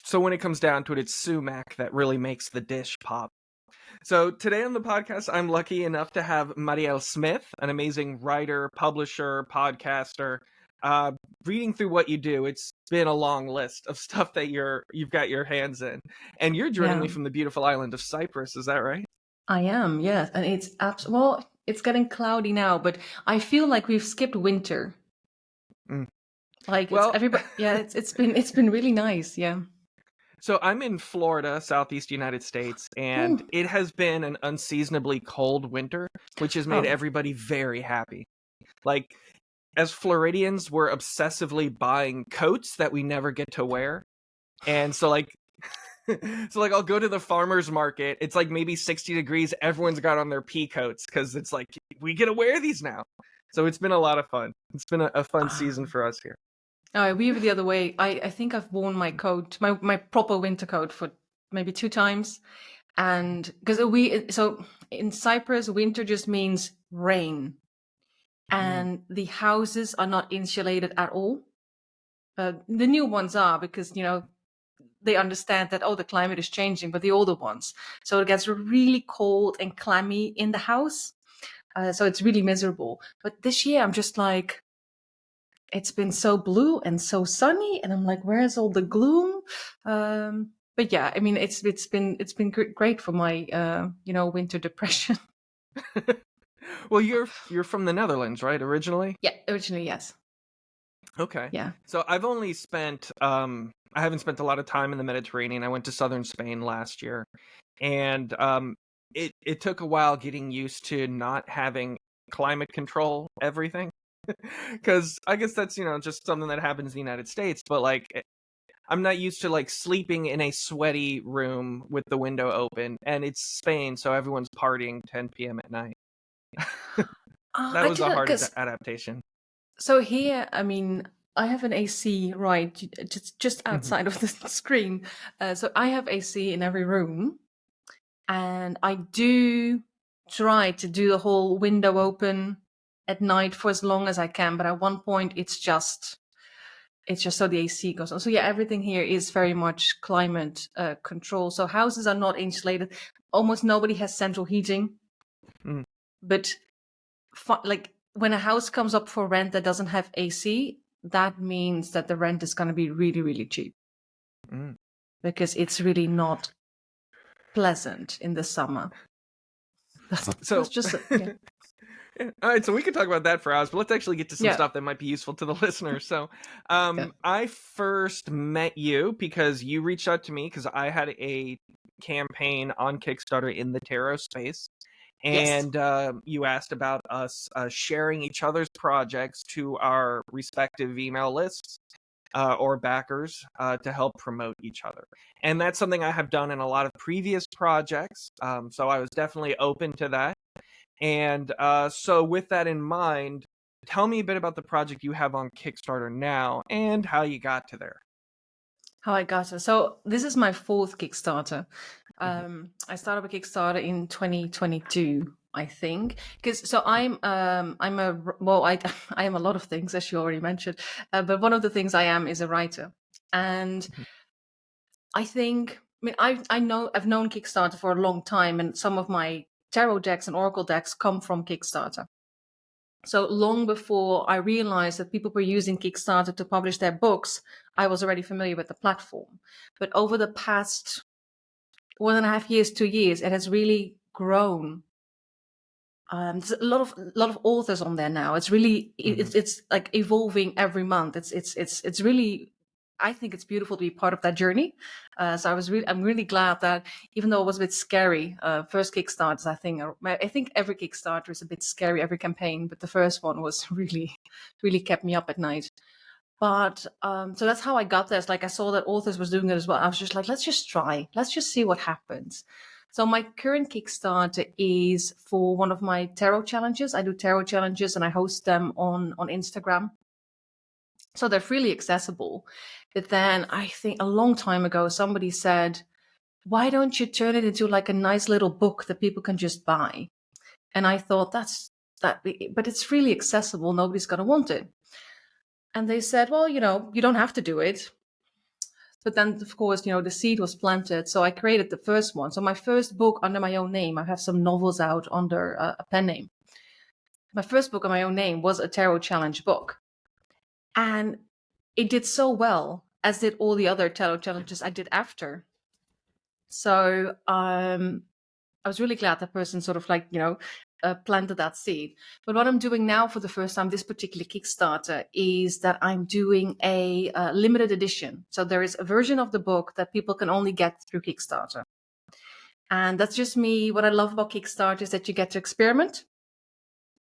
So when it comes down to it, it's sumac that really makes the dish pop. So today on the podcast, I'm lucky enough to have Marielle Smith, an amazing writer, publisher, podcaster. Uh, Reading through what you do, it's been a long list of stuff that you've got your hands in. And you're joining Yeah, me from the beautiful island of Cyprus, is that right? I am. Yes, and well, it's getting cloudy now, but I feel like we've skipped winter. Mm. Like it's Well, everybody. Yeah, it's been really nice. Yeah. so I'm in Florida, southeast United States, and Ooh. it has been an unseasonably cold winter, which has made Oh. everybody very happy. Like, as Floridians, we're obsessively buying coats that we never get to wear. And so I'll go to the farmer's market. It's like maybe 60 degrees. Everyone's got on their pea coats because it's like, we get to wear these now. So it's been a lot of fun. It's been a fun season for us here. Oh, we were the other way. I think I've worn my coat, my proper winter coat, for maybe 2 times, and because so in Cyprus, winter just means rain, Mm. and the houses are not insulated at all. The new ones are, because they understand that, oh, the climate is changing, but the older ones, so it gets really cold and clammy in the house, so it's really miserable. But this year I'm just like, it's been so blue and so sunny, and I'm like, where's all the gloom? But yeah, I mean, it's been great for my winter depression. Well, you're from the Netherlands, right? Originally? Yeah, originally, yes. Okay. Yeah. So I've only spent I haven't spent a lot of time in the Mediterranean. I went to southern Spain last year, and it took a while getting used to not having climate control everything, because I guess that's just something that happens in the United States. But like, I'm not used to like sleeping in a sweaty room with the window open, and it's Spain, so everyone's partying 10 p.m. at night. That I was a didn't, hard because adaptation. so here, I mean, I have an AC right just Mhm. outside of the screen. So I have AC in every room, and I do try to do the whole window open at night for as long as I can. But at one point, it's just so the AC goes on. So yeah, everything here is very much climate control. So houses are not insulated. Almost nobody has central heating. Mm. But like, when a house comes up for rent that doesn't have AC, that means that the rent is going to be really, really cheap, Mm. because it's really not pleasant in the summer. That's So just yeah. yeah. All right, so we could talk about that for hours, but let's actually get to some Yeah. stuff that might be useful to the listeners. So, Yeah. I first met you because you reached out to me because I had a campaign on Kickstarter in the tarot space, Yes. and you asked about us sharing each other's projects to our respective email lists. Or backers to help promote each other. And that's something I have done in a lot of previous projects. So I was definitely open to that. And so, with that in mind, tell me a bit about the project you have on Kickstarter now and how you got to there. How I got it. So this is my fourth Kickstarter. Mhm. I started a Kickstarter in 2022, I think. Because so I'm a well, I I am a lot of things, as you already mentioned, but one of the things I am is a writer, and Mhm. I think, I mean, I've known Kickstarter for a long time, and some of my tarot decks and oracle decks come from Kickstarter. So long before I realized that people were using Kickstarter to publish their books, I was already familiar with the platform. But over the past 1.5 years, 2 years, it has really grown. There's a lot of authors on there now. It's really Mhm. it's like evolving every month. It's really, I think it's beautiful to be part of that journey. So I'm really glad that, even though it was a bit scary, first Kickstarters, I think every Kickstarter is a bit scary, every campaign, but the first one was really kept me up at night. But so that's how I got there. It's like I saw that authors was doing it as well. I was just like, let's just try. Let's just see what happens. So my current Kickstarter is for one of my tarot challenges. I do tarot challenges and I host them on Instagram. So they're freely accessible. But then I think a long time ago, somebody said, why don't you turn it into like a nice little book that people can just buy? And I thought, but it's freely accessible. Nobody's going to want it. And they said, well, you don't have to do it. But then, of course, the seed was planted. So I created the first one. So my first book under my own name, I have some novels out under a pen name. My first book on my own name was a tarot challenge book. And it did so well, as did all the other tarot challenges I did after. So I was really glad that person sort of planted that seed. But what I'm doing now for the first time, this particular Kickstarter, is that I'm doing a limited edition. So there is a version of the book that people can only get through Kickstarter. And that's just me. What I love about Kickstarter is that you get to experiment.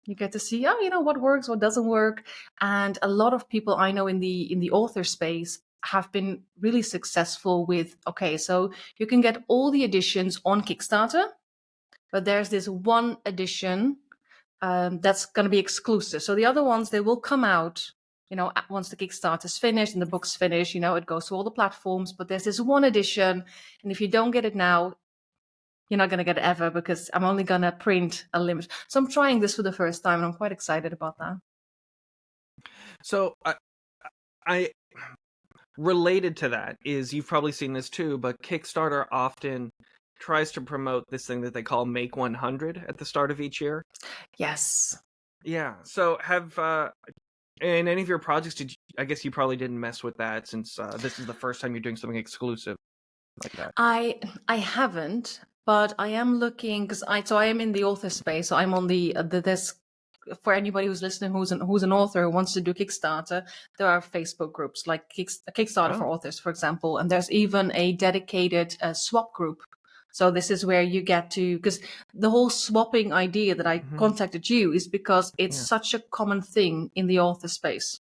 You get to see, what works, what doesn't work. And a lot of people I know in the author space have been really successful with, okay, so you can get all the editions on Kickstarter, but there's this one edition that's going to be exclusive. So the other ones, they will come out, once the Kickstarter is finished and the book's finished, it goes to all the platforms, but there's this one edition. And if you don't get it now, you're not going to get it ever, because I'm only going to print a limit. So I'm trying this for the first time, and I'm quite excited about that. So I related to that is, you've probably seen this too, but Kickstarter often tries to promote this thing that they call Make 100 at the start of each year. Yes. Yeah. So have in any of your projects, I guess you probably didn't mess with that, since this is the first time you're doing something exclusive like that. I haven't, but I am looking, because I am in the author space. So I'm on the desk. For anybody who's listening, who's an author who wants to do Kickstarter, there are Facebook groups like Kickstarter for authors, for example, and there's even a dedicated swap group. So this is where you get to, because the whole swapping idea that I contacted you is because it's such a common thing in the author space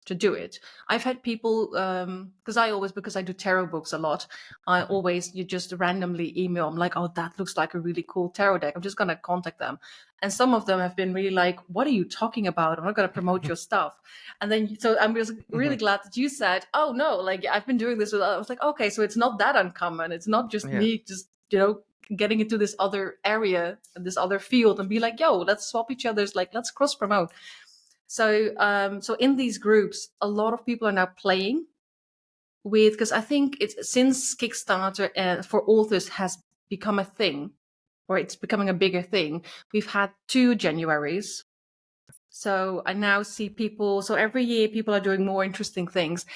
to do it. I've had people, because I do tarot books a lot, you just randomly email, I'm like, oh, that looks like a really cool tarot deck, I'm just going to contact them. And some of them have been really like, what are you talking about? I'm not going to promote your stuff. And then, so I'm just really glad that you said, oh no, like I've been doing this with, I was like, okay, so it's not that uncommon. It's not just me just, getting into this other area, this other field, and be like, yo, let's swap each other's, like, let's cross promote. So, so in these groups, a lot of people are now playing with, because I think it's since Kickstarter for authors has become a thing, or it's becoming a bigger thing. We've had 2 Januaries. So I now see people. So every year people are doing more interesting things.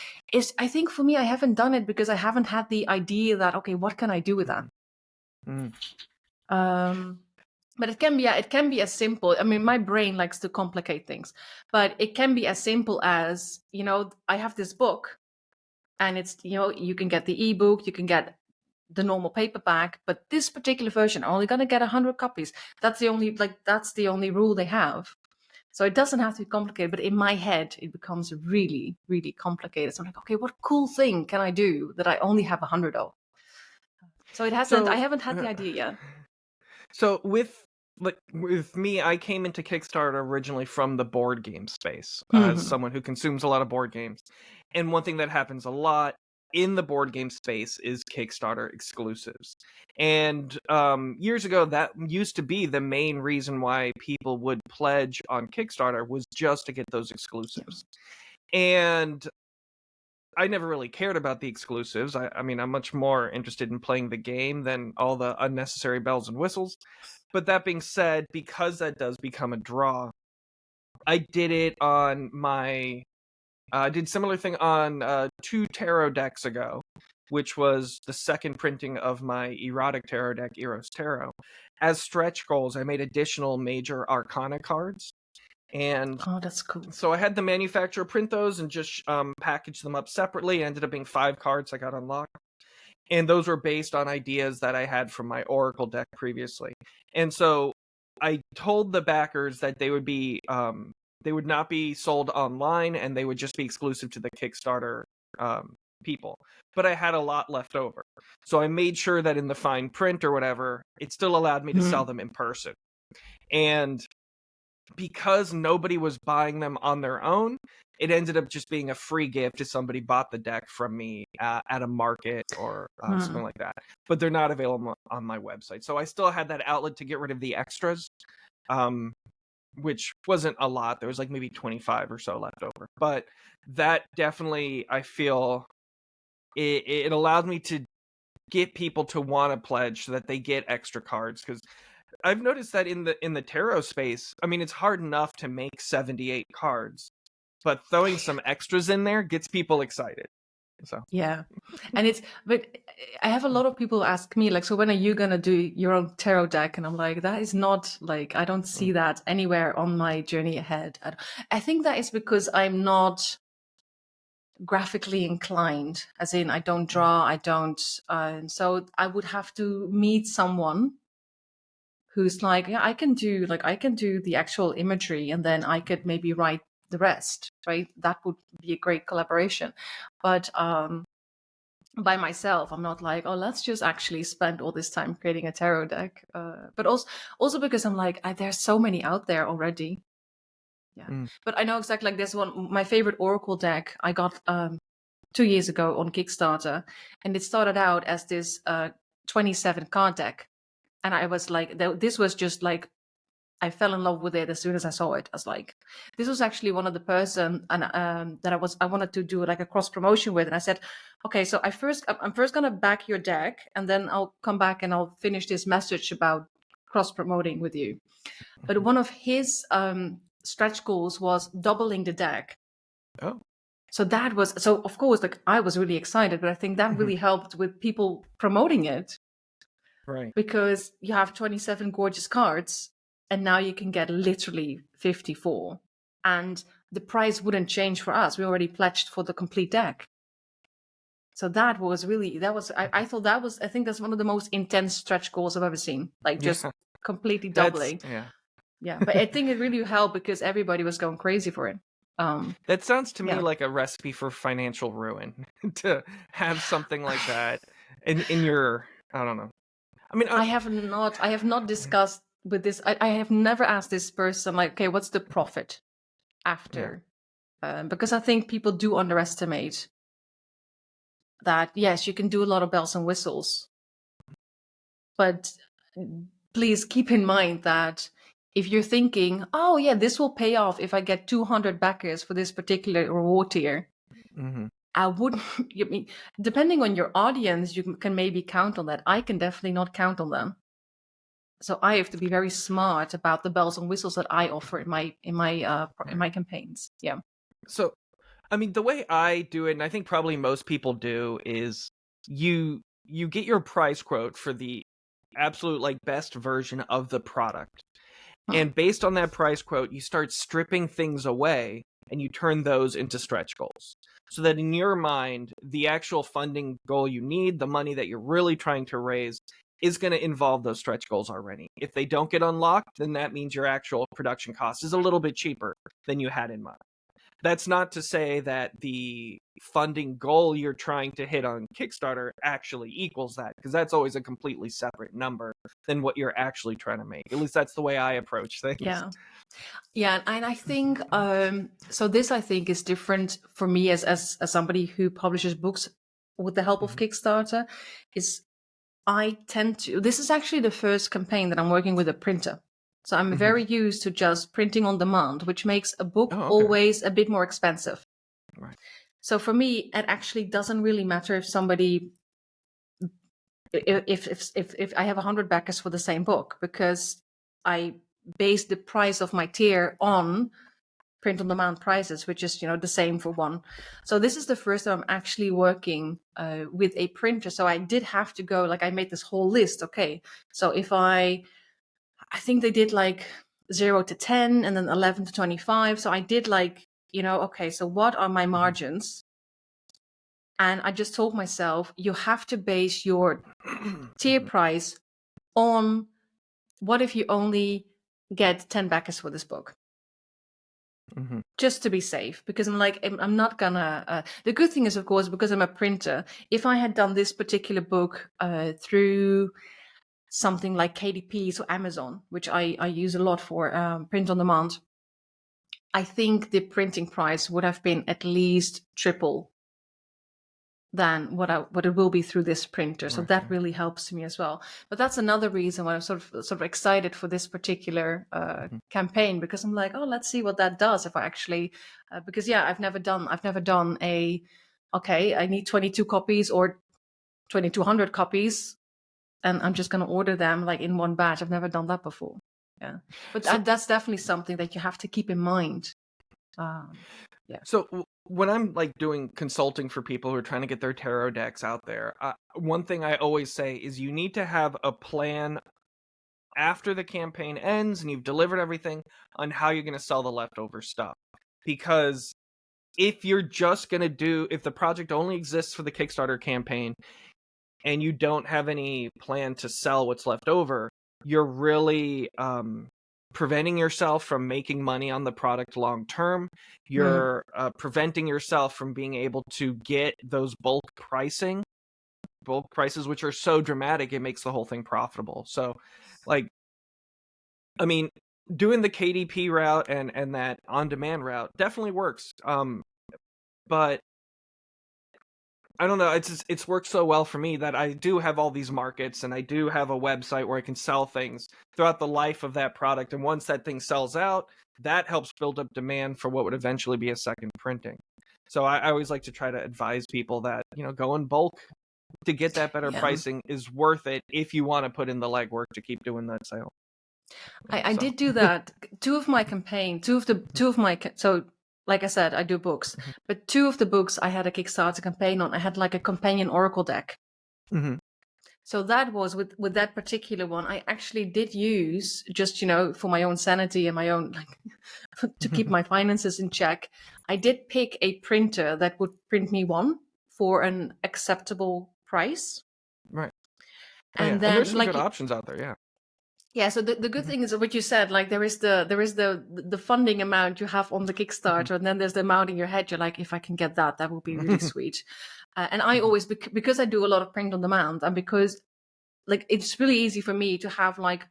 I think for me, I haven't done it because I haven't had the idea that, okay, what can I do with that? But it can be as simple. I mean, my brain likes to complicate things, but it can be as simple as, I have this book, and it's, you can get the ebook, you can get the normal paperback, but this particular version, I'm only going to get 100 copies. That's the only rule they have. So it doesn't have to be complicated, but in my head, it becomes really, really complicated. So I'm like, okay, what cool thing can I do that I only have 100 of? So I haven't had the idea yet. So with me, I came into Kickstarter originally from the board game space as someone who consumes a lot of board games. And one thing that happens a lot in the board game space is Kickstarter exclusives. And years ago, that used to be the main reason why people would pledge on Kickstarter, was just to get those exclusives. And I never really cared about the exclusives. I mean, I'm much more interested in playing the game than all the unnecessary bells and whistles. But that being said, because that does become a draw, I did it on I did similar thing on 2 tarot decks ago, which was the second printing of my erotic tarot deck, Eros Tarot. As stretch goals, I made additional major arcana cards. And oh, that's cool. So I had the manufacturer print those and just package them up separately. It ended up being 5 cards I got unlocked. And those were based on ideas that I had from my Oracle deck previously. And so I told the backers that they would not be sold online, and they would just be exclusive to the Kickstarter people. But I had a lot left over. So I made sure that in the fine print or whatever, it still allowed me to sell them in person. And because nobody was buying them on their own, it ended up just being a free gift if somebody bought the deck from me at a market or something like that. But they're not available on my website. So I still had that outlet to get rid of the extras, which wasn't a lot. There was like maybe 25 or so left over. But that definitely, I feel, it allowed me to get people to want to pledge so that they get extra cards, because I've noticed that in the tarot space, I mean, it's hard enough to make 78 cards, but throwing some extras in there gets people excited. So Yeah. But I have a lot of people ask me, like, so when are you going to do your own tarot deck? And I'm like, that is not, like, I don't see that anywhere on my journey ahead. I think that is because I'm not graphically inclined, as in I don't draw, I don't. So I would have to meet someone who's like, yeah, I can do the actual imagery, and then I could maybe write the rest, right? That would be a great collaboration. But by myself, I'm not like, oh, let's just actually spend all this time creating a tarot deck. But also because I'm like, there's so many out there already. Yeah. But I know exactly, like, this one, my favorite Oracle deck I got 2 years ago on Kickstarter, and it started out as this 27 card deck. And I was like, this was just like, I fell in love with it as soon as I saw it. I was like, this was actually one of the person and that I wanted to do like a cross promotion with. And I said, okay, so I'm first gonna back your deck, and then I'll come back and I'll finish this message about cross promoting with you. But one of his stretch goals was doubling the deck. Oh. So of course, like, I was really excited, but I think that really helped with people promoting it. Right. Because you have 27 gorgeous cards, and now you can get literally 54. And the price wouldn't change for us. We already pledged for the complete deck. So I think that's one of the most intense stretch goals I've ever seen. Like, just completely doubling. Yeah. But I think it really helped because everybody was going crazy for it. That sounds to me like a recipe for financial ruin to have something like that in your, I don't know. I mean, I have not discussed with this. I have never asked this person, like, okay, what's the profit after? Because I think people do underestimate that. Yes, you can do a lot of bells and whistles, but please keep in mind that if you're thinking, oh yeah, this will pay off if I get 200 backers for this particular reward tier, I wouldn't. I mean, depending on your audience, you can maybe count on that. I can definitely not count on them. So I have to be very smart about the bells and whistles that I offer in my campaigns. Yeah. So, I mean, the way I do it, and I think probably most people do, is you get your price quote for the absolute, like, best version of the product. And based on that price quote, you start stripping things away and you turn those into stretch goals. So that in your mind, the actual funding goal you need, the money that you're really trying to raise, is going to involve those stretch goals already. If they don't get unlocked, then that means your actual production cost is a little bit cheaper than you had in mind. That's not to say that the funding goal you're trying to hit on Kickstarter actually equals that, because that's always a completely separate number than what you're actually trying to make. At least that's the way I approach things. Yeah, and I think so. This, I think, is different for me as somebody who publishes books with the help of Kickstarter. I tend to. This is actually the first campaign that I'm working with a printer. So I'm very used to just printing on demand, which makes a book always a bit more expensive. Right. So for me, it actually doesn't really matter if somebody, if I have 100 backers for the same book, because I base the price of my tier on print on demand prices, which is, the same for one. So this is the first time I'm actually working with a printer. So I did have to go, like, I made this whole list. Okay, so if I think they did like 0 to 10 and then 11 to 25. So I did like, okay, so what are my margins? And I just told myself, you have to base your tier price on what if you only get 10 backers for this book? Just to be safe, because I'm like, I'm not gonna. The good thing is, of course, because I'm a printer, if I had done this particular book through something like KDP, so Amazon, which I use a lot for print on demand, I think the printing price would have been at least triple than what it will be through this printer. So that really helps me as well. But that's another reason why I'm sort of excited for this particular campaign, because I'm like, oh, let's see what that does if I actually, because I've never done a okay, I need 22 copies or 2,200 copies, and I'm just going to order them like in one batch. I've never done that before. Yeah, but that's definitely something that you have to keep in mind. Yeah. So when I'm like doing consulting for people who are trying to get their tarot decks out there, one thing I always say is you need to have a plan after the campaign ends and you've delivered everything on how you're going to sell the leftover stuff. Because if you're just going to if the project only exists for the Kickstarter campaign and you don't have any plan to sell what's left over, you're really preventing yourself from making money on the product long term. You're preventing yourself from being able to get those bulk prices, which are so dramatic, it makes the whole thing profitable. So, like, I mean, doing the KDP route and that on-demand route definitely works. But I don't know, it's worked so well for me that I do have all these markets and I do have a website where I can sell things throughout the life of that product. And once that thing sells out, that helps build up demand for what would eventually be a second printing. So I always like to try to advise people that, go in bulk to get that better pricing is worth it if you want to put in the legwork to keep doing that sale. I did do that. So like I said, I do books, but 2 of the books I had a Kickstarter campaign on. I had like a companion oracle deck. Mm-hmm. So that was with that particular one, I actually did use just, for my own sanity and my own, to keep my finances in check. I did pick a printer that would print me one for an acceptable price. Right. And then there's some good options out there. Yeah. Yeah, so the good thing is what you said, like there is the funding amount you have on the Kickstarter, and then there's the amount in your head. You're like, if I can get that would be really sweet. And I always, because I do a lot of print on demand, and because like it's really easy for me to have like,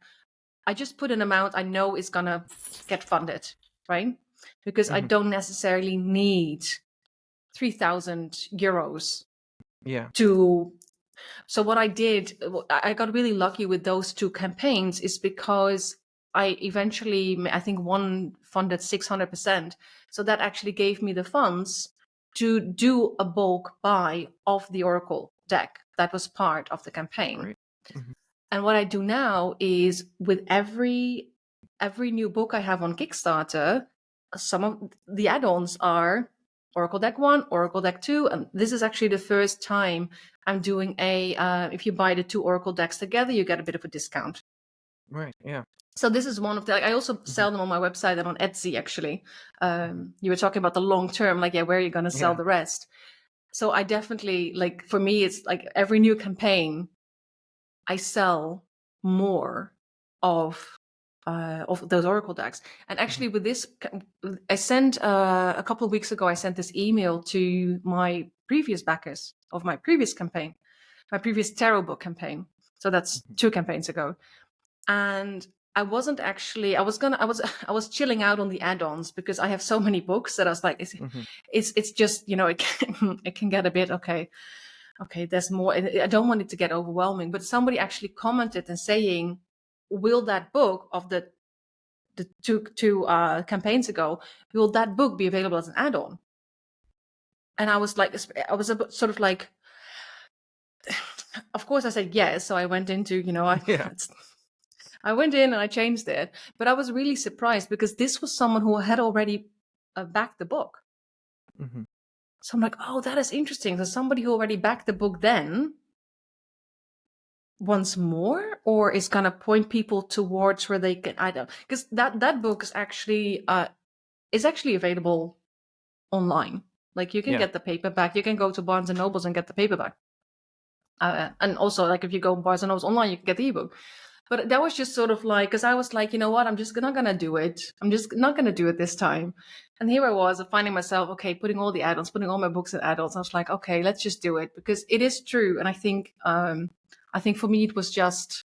I just put an amount I know is gonna get funded, right? Because I don't necessarily need 3,000 euros. Yeah. So what I did, I got really lucky with those 2 campaigns, is because I eventually, I think one funded 600%. So that actually gave me the funds to do a bulk buy of the Oracle deck. That was part of the campaign. Great. And what I do now is with every new book I have on Kickstarter, some of the add-ons are Oracle Deck 1, Oracle Deck 2, and this is actually the first time I'm doing if you buy the 2 Oracle decks together, you get a bit of a discount. Right, yeah. So this is one of the, I also sell them on my website and on Etsy, actually. You were talking about the long term, like, where are you going to sell the rest? So I definitely, like, for me, it's like every new campaign, I sell more of those Oracle decks. And actually with this, I sent a couple of weeks ago, I sent this email to my previous backers of my previous campaign, my previous tarot book campaign. So that's 2 campaigns ago. And I wasn't actually, I was chilling out on the add-ons because I have so many books that I was like, it's just, it can get a bit, okay, there's more. I don't want it to get overwhelming, but somebody actually commented and saying, will that book of the two campaigns ago, will that book be available as an add-on? And I was like, sort of like, of course I said yes. So I went into, I went in and I changed it, but I was really surprised because this was someone who had already backed the book. So I'm like, oh, that is interesting. So somebody who already backed the book then wants more, or is going to point people towards where they can, I don't, because that book is actually available online. Like you can get the paperback. You can go to Barnes and Nobles and get the paperback. And also, like, if you go Barnes and Nobles online, you can get the ebook. But that was just sort of like, because I was like, you know what, I'm just not going to do it. I'm just not going to do it this time. And here I was finding myself, okay, putting all the add-ons, putting all my books in add-ons. I was like, okay, let's just do it, because it is true. And I think for me, it was just,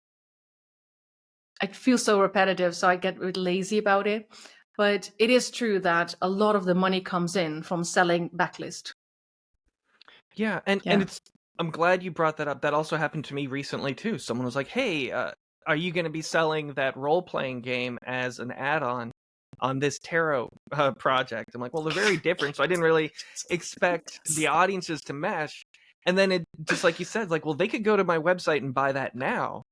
I feel so repetitive, so I get a bit lazy about it. But it is true that a lot of the money comes in from selling backlist. Yeah, and it's, I'm glad you brought that up. That also happened to me recently too. Someone was like, hey, are you going to be selling that role-playing game as an add-on? on this tarot project. I'm like, well, they're very different, so I didn't really expect the audiences to mesh. And then it, just like you said, like, well, they could go to my website and buy that now.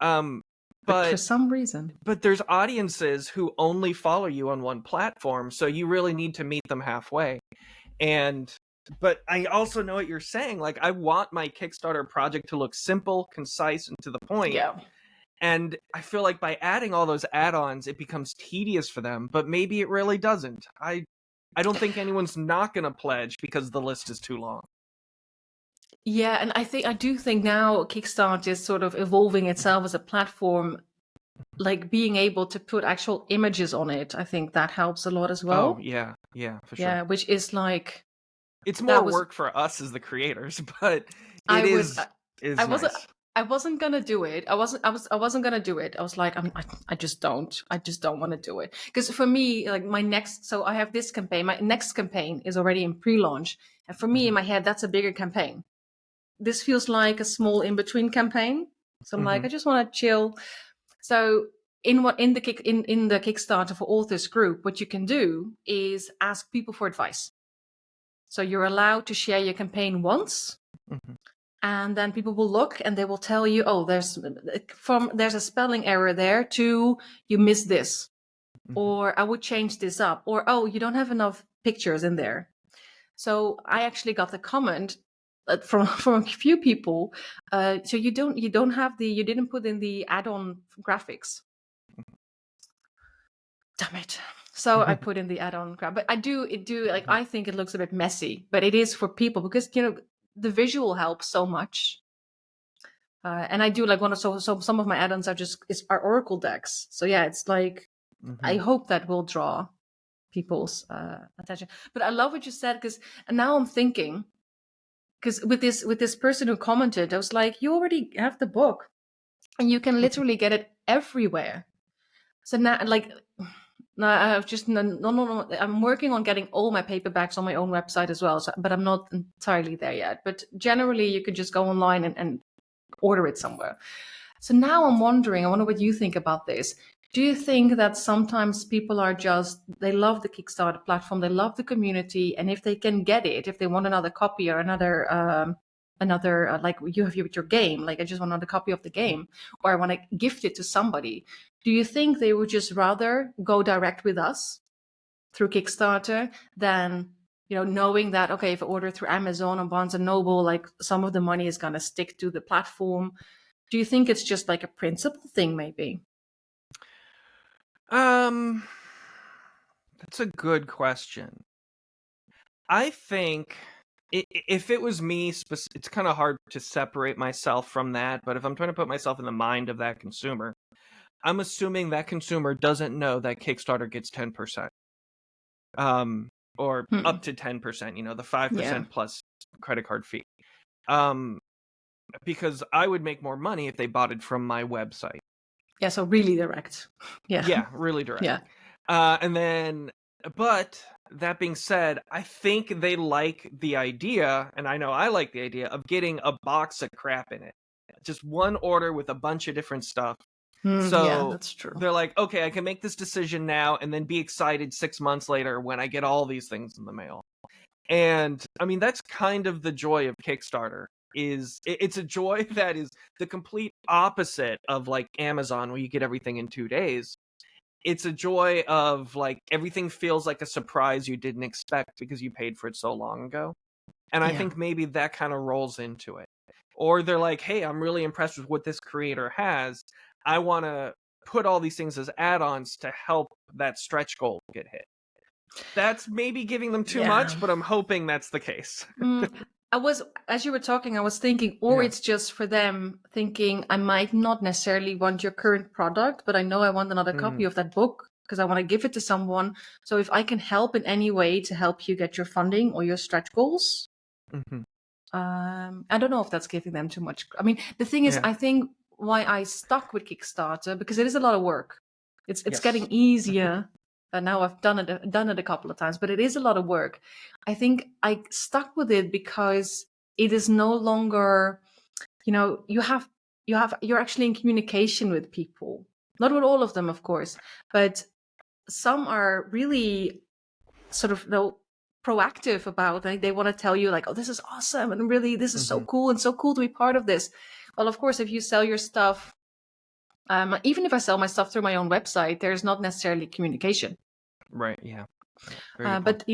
But for some reason. But there's audiences who only follow you on one platform, so you really need to meet them halfway. But I also know what you're saying. Like, I want my Kickstarter project to look simple, concise, and to the point. Yeah. And I feel like by adding all those add-ons, it becomes tedious for them, but maybe it really doesn't. I don't think anyone's not going to pledge because the list is too long. Yeah, and I do think now Kickstarter is sort of evolving itself as a platform, like being able to put actual images on it. I think that helps a lot as well. Oh, yeah, for sure. Yeah, which is like, it's more work for us as the creators, but nice. I wasn't gonna do it. I wasn't gonna do it. I was like, I just don't want to do it, because for me, like so I have this campaign. My next campaign is already in pre-launch, and for me in my head, that's a bigger campaign. This feels like a small in-between campaign. So I'm like, I just want to chill. So in the Kickstarter for Authors group, what you can do is ask people for advice. So you're allowed to share your campaign once, and then people will look and they will tell you, oh, there's a spelling error there, to you missed this, or I would change this up, or oh, you don't have enough pictures in there. So I actually got the comment from a few people. So you didn't put in the add-on graphics. Damn it. So I put in the add-on but I think it looks a bit messy, but it is for people because, the visual helps so much. And I do like so some of my add-ons are Oracle decks. So yeah, it's like, I hope that will draw people's attention. But I love what you said, and now I'm thinking, because with this person who commented, I was like, you already have the book and you can literally get it everywhere. So now, like, I've just no. I'm working on getting all my paperbacks on my own website as well, but I'm not entirely there yet. But generally, you could just go online and order it somewhere. So now I'm wondering, I wonder what you think about this. Do you think that sometimes people they love the Kickstarter platform, they love the community, and if they can get it, if they want another copy or another like you have with your game, like I just want another copy of the game, or I want to gift it to somebody, do you think they would just rather go direct with us through Kickstarter than, knowing that, okay, if I order through Amazon or Barnes & Noble, like some of the money is going to stick to the platform? Do you think it's just like a principle thing maybe? That's a good question. I think if it was me, it's kind of hard to separate myself from that. But if I'm trying to put myself in the mind of that consumer, I'm assuming that consumer doesn't know that Kickstarter gets 10%, or up to 10%. The 5% plus credit card fee. Because I would make more money if they bought it from my website. Yeah, so really direct. Yeah, really direct. Yeah. But that being said, I think they like the idea, and I know I like the idea of getting a box of crap in it. Just one order with a bunch of different stuff. Yeah, that's true. They're like, okay, I can make this decision now and then be excited 6 months later when I get all these things in the mail. And I mean, that's kind of the joy of Kickstarter. It's a joy that is the complete opposite of like Amazon, where you get everything in 2 days. It's a joy of like everything feels like a surprise you didn't expect because you paid for it so long ago. And I think maybe that kind of rolls into it. Or they're like, hey, I'm really impressed with what this creator has. I want to put all these things as add-ons to help that stretch goal get hit. That's maybe giving them too much, but I'm hoping that's the case. As you were talking, I was thinking, it's just for them thinking, I might not necessarily want your current product, but I know I want another copy of that book because I want to give it to someone. So if I can help in any way to help you get your funding or your stretch goals, I don't know if that's giving them too much. I mean, the thing is, I think why I stuck with Kickstarter, because it is a lot of work. It's getting easier. And now I've done it a couple of times, but it is a lot of work. I think I stuck with it because it is no longer, you're actually in communication with people. Not with all of them, of course, but some are really sort of proactive about, like, they want to tell you like, oh, this is awesome, and really this is so cool, and so cool to be part of this. Well, of course, if you sell your stuff, even if I sell my stuff through my own website, there's not necessarily communication. Right. Yeah. But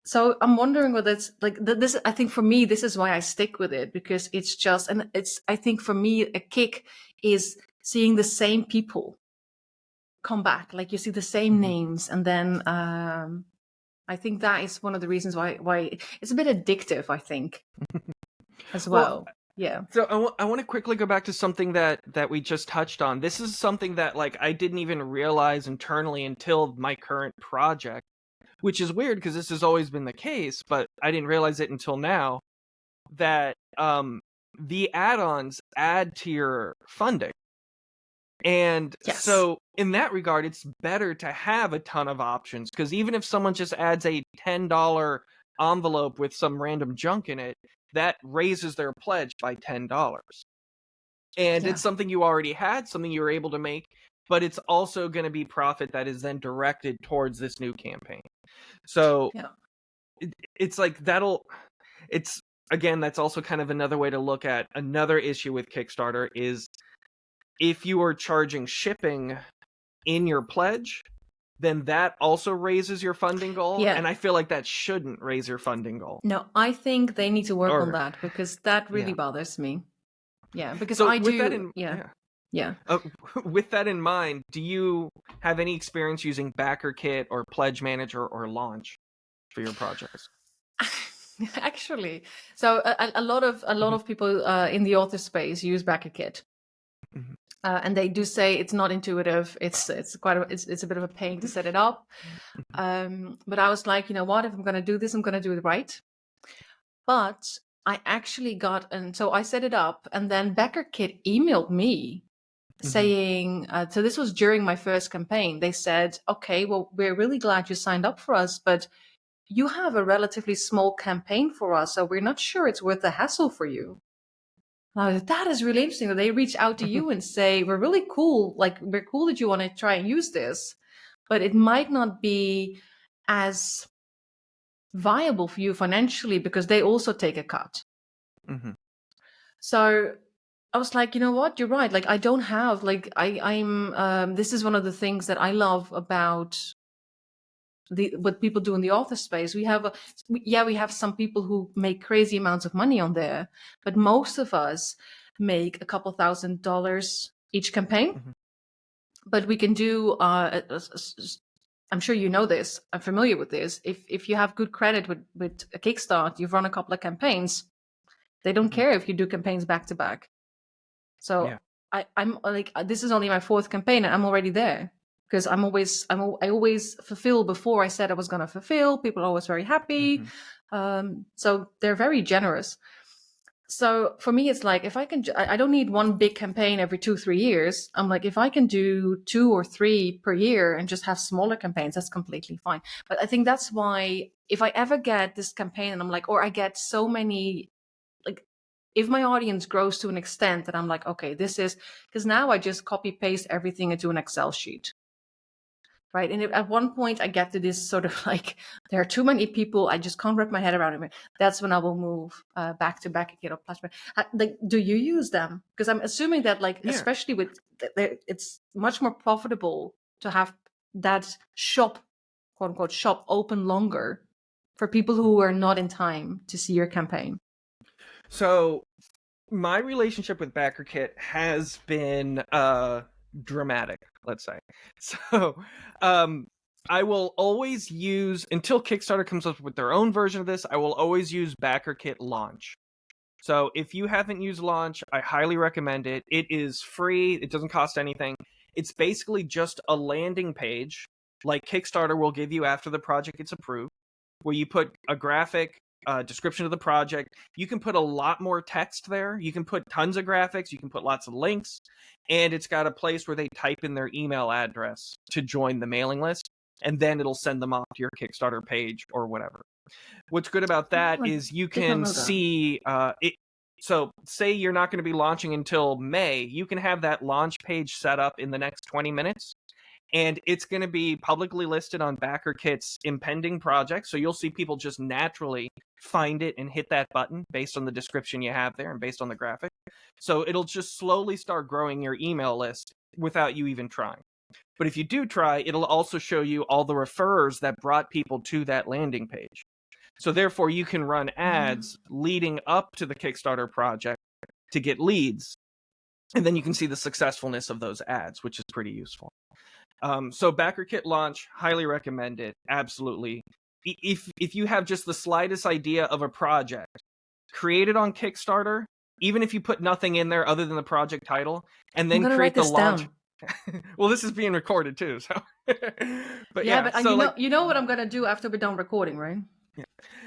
so I'm wondering whether it's like this. I think for me, this is why I stick with it, because it's just, and it's, I think for me, a kick is seeing the same people come back. Like, you see the same names, and then I think that is one of the reasons why it's a bit addictive, I think, as well. Yeah. So I want to quickly go back to something that we just touched on. This is something that, like, I didn't even realize internally until my current project, which is weird because this has always been the case, but I didn't realize it until now, that the add-ons add to your funding. And so in that regard, it's better to have a ton of options, because even if someone just adds a $10 envelope with some random junk in it, that raises their pledge by $10. And it's something you already had, something you were able to make, but it's also going to be profit that is then directed towards this new campaign. So it's like it's, again, that's also kind of another way to look at another issue with Kickstarter is, if you are charging shipping in your pledge, then that also raises your funding goal. Yeah. And I feel like that shouldn't raise your funding goal. No, I think they need to work on that, because that really bothers me. Yeah, because so I with do. That in, with that in mind, do you have any experience using BackerKit or Pledge Manager or Launch for your projects? Actually, so a lot of people in the author space use BackerKit. And they do say it's not intuitive. It's quite it's a bit of a pain to set it up. But I was like, you know what? If I'm going to do this, I'm going to do it right. But I actually got, and so I set it up, and then BackerKit emailed me saying, so this was during my first campaign. They said, okay, well, we're really glad you signed up for us, but you have a relatively small campaign for us, so we're not sure it's worth the hassle for you. That is really interesting that they reach out to you and say, we're really cool. Like, we're cool that you want to try and use this, but it might not be as viable for you financially because they also take a cut. So I was like, you know what? You're right. Like, I don't have, like, I'm this is one of the things that I love about what people do in the author space. We have some people who make crazy amounts of money on there, but most of us make a couple $1,000 each campaign. But we can do I'm sure you know this, I'm familiar with this, if you have good credit with a Kickstart, you've run a couple of campaigns, they don't care if you do campaigns back to back. So I'm like, this is only my 4th campaign and I'm already there. Because I always fulfill before I said I was going to fulfill. People are always very happy. So they're very generous. So for me, it's like, if I can, I don't need one big campaign every 2-3 years. I'm like, if I can do 2 or 3 per year and just have smaller campaigns, that's completely fine. But I think that's why, if I ever get this campaign and I'm like, or I get so many, like, if my audience grows to an extent that I'm like, okay, this is, because now I just copy paste everything into an Excel sheet. Right. And at one point I get to this sort of like, there are too many people, I just can't wrap my head around it. That's when I will move back to BackerKit or Pledge Manager. Like, do you use them? Because I'm assuming that, like, especially with, it's much more profitable to have that shop, quote unquote, shop open longer for people who are not in time to see your campaign. So my relationship with BackerKit has been dramatic, let's say. So I will always use, until Kickstarter comes up with their own version of this, I will always use BackerKit Launch. So if you haven't used Launch, I highly recommend it. It is free. It doesn't cost anything. It's basically just a landing page like Kickstarter will give you after the project gets approved, where you put a graphic, description of the project. You can put a lot more text there. You can put tons of graphics. You can put lots of links. And it's got a place where they type in their email address to join the mailing list. And then it'll send them off to your Kickstarter page or whatever. What's good about that is you can see it. So say you're not going to be launching until May. You can have that launch page set up in the next 20 minutes. and it's going to be publicly listed on BackerKit's impending project. So you'll see people just naturally find it and hit that button based on the description you have there and based on the graphic. So it'll just slowly start growing your email list without you even trying. But if you do try, it'll also show you all the referrers that brought people to that landing page. So therefore, you can run ads leading up to the Kickstarter project to get leads. And then you can see the successfulness of those ads, which is pretty useful. So BackerKit Launch, highly recommend it. Absolutely. If you have just the slightest idea of a project, create it on Kickstarter, even if you put nothing in there other than the project title, and then create the launch. Well, this is being recorded too, so. But you know what I'm gonna do after we're done recording, right? Yeah.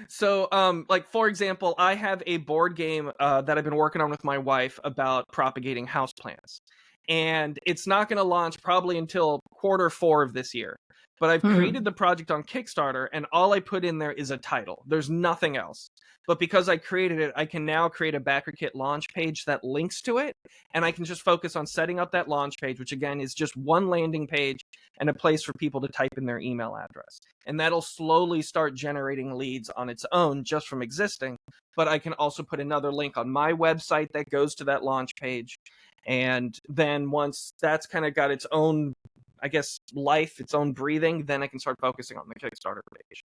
So, like, for example, I have a board game that I've been working on with my wife about propagating houseplants. And it's not going to launch probably until Q4 of this year. But I've created the project on Kickstarter, and all I put in there is a title. There's nothing else. But because I created it, I can now create a BackerKit launch page that links to it. And I can just focus on setting up that launch page, which again is just one landing page and a place for people to type in their email address. And that'll slowly start generating leads on its own just from existing. But I can also put another link on my website that goes to that launch page. And then once that's kind of got its own, I guess, life, its own breathing, then I can start focusing on the Kickstarter page.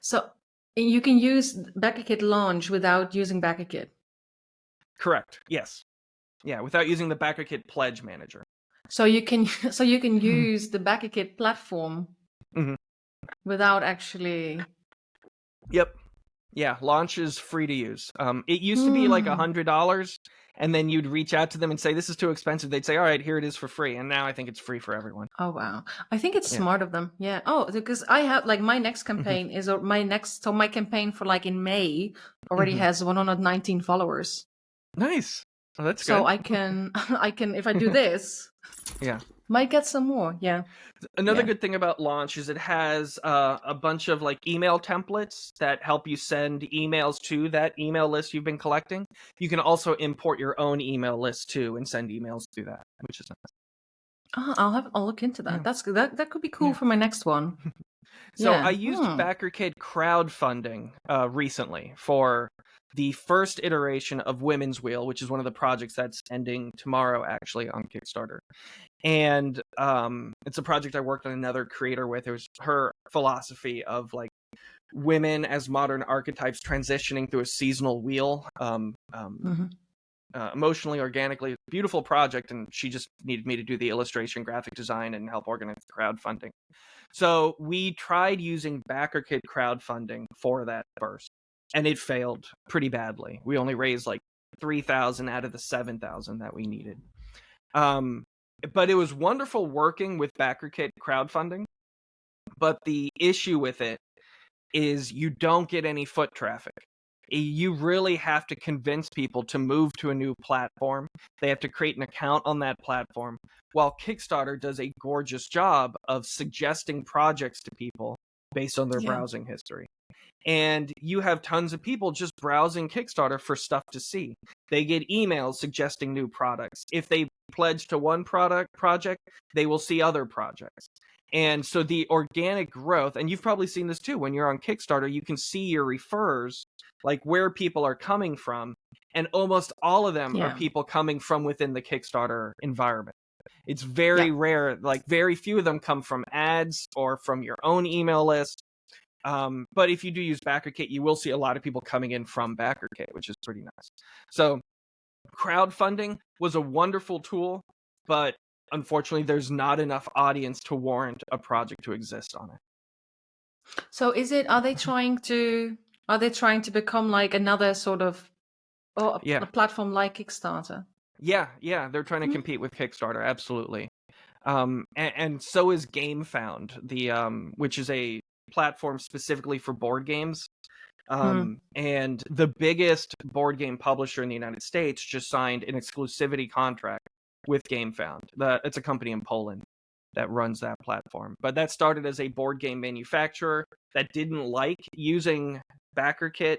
So you can use BackerKit Launch without using BackerKit? Correct. Yes. Yeah, without using the BackerKit Pledge Manager. So you can use the BackerKit platform without actually... Yep. Yeah, Launch is free to use. It used to be like $100, and then you'd reach out to them and say, this is too expensive. They'd say, all right, here it is for free. And now I think it's free for everyone. Oh, wow. I think it's smart of them. Yeah. Oh, because I have, like, my next campaign is my campaign for, like, in May already has 119 followers. Nice. Oh, that's good. So I can, if I do this, might get some more. Yeah. Another good thing about Launch is it has a bunch of like email templates that help you send emails to that email list you've been collecting. You can also import your own email list too and send emails through that, which is nice. I'll look into that. That could be cool for my next one. So I used BackerKit Crowdfunding recently for the first iteration of Women's Wheel, which is one of the projects that's ending tomorrow actually on Kickstarter. And it's a project I worked on another creator with. It was her philosophy of like women as modern archetypes transitioning through a seasonal wheel, emotionally, organically. Beautiful project, and she just needed me to do the illustration, graphic design, and help organize the crowdfunding. So we tried using BackerKit crowdfunding for that first, and it failed pretty badly. We only raised like 3,000 out of the 7,000 that we needed. But it was wonderful working with BackerKit crowdfunding. But the issue with it is you don't get any foot traffic. You really have to convince people to move to a new platform. They have to create an account on that platform, while Kickstarter does a gorgeous job of suggesting projects to people based on their browsing history. And you have tons of people just browsing Kickstarter for stuff to see. They get emails suggesting new products. If they pledge to one project, they will see other projects. And so the organic growth, and you've probably seen this too, when you're on Kickstarter, you can see your referrers, like where people are coming from. And almost all of them are people coming from within the Kickstarter environment. It's very rare, like very few of them come from ads or from your own email list. But if you do use BackerKit, you will see a lot of people coming in from BackerKit, which is pretty nice. So crowdfunding was a wonderful tool, but unfortunately, there's not enough audience to warrant a project to exist on it. So are they trying to become like another sort of a platform like Kickstarter? Yeah, they're trying to compete with Kickstarter, absolutely. And so is GameFound, which is a platform specifically for board games. And the biggest board game publisher in the United States just signed an exclusivity contract with GameFound. It's a company in Poland that runs that platform. But that started as a board game manufacturer that didn't like using BackerKit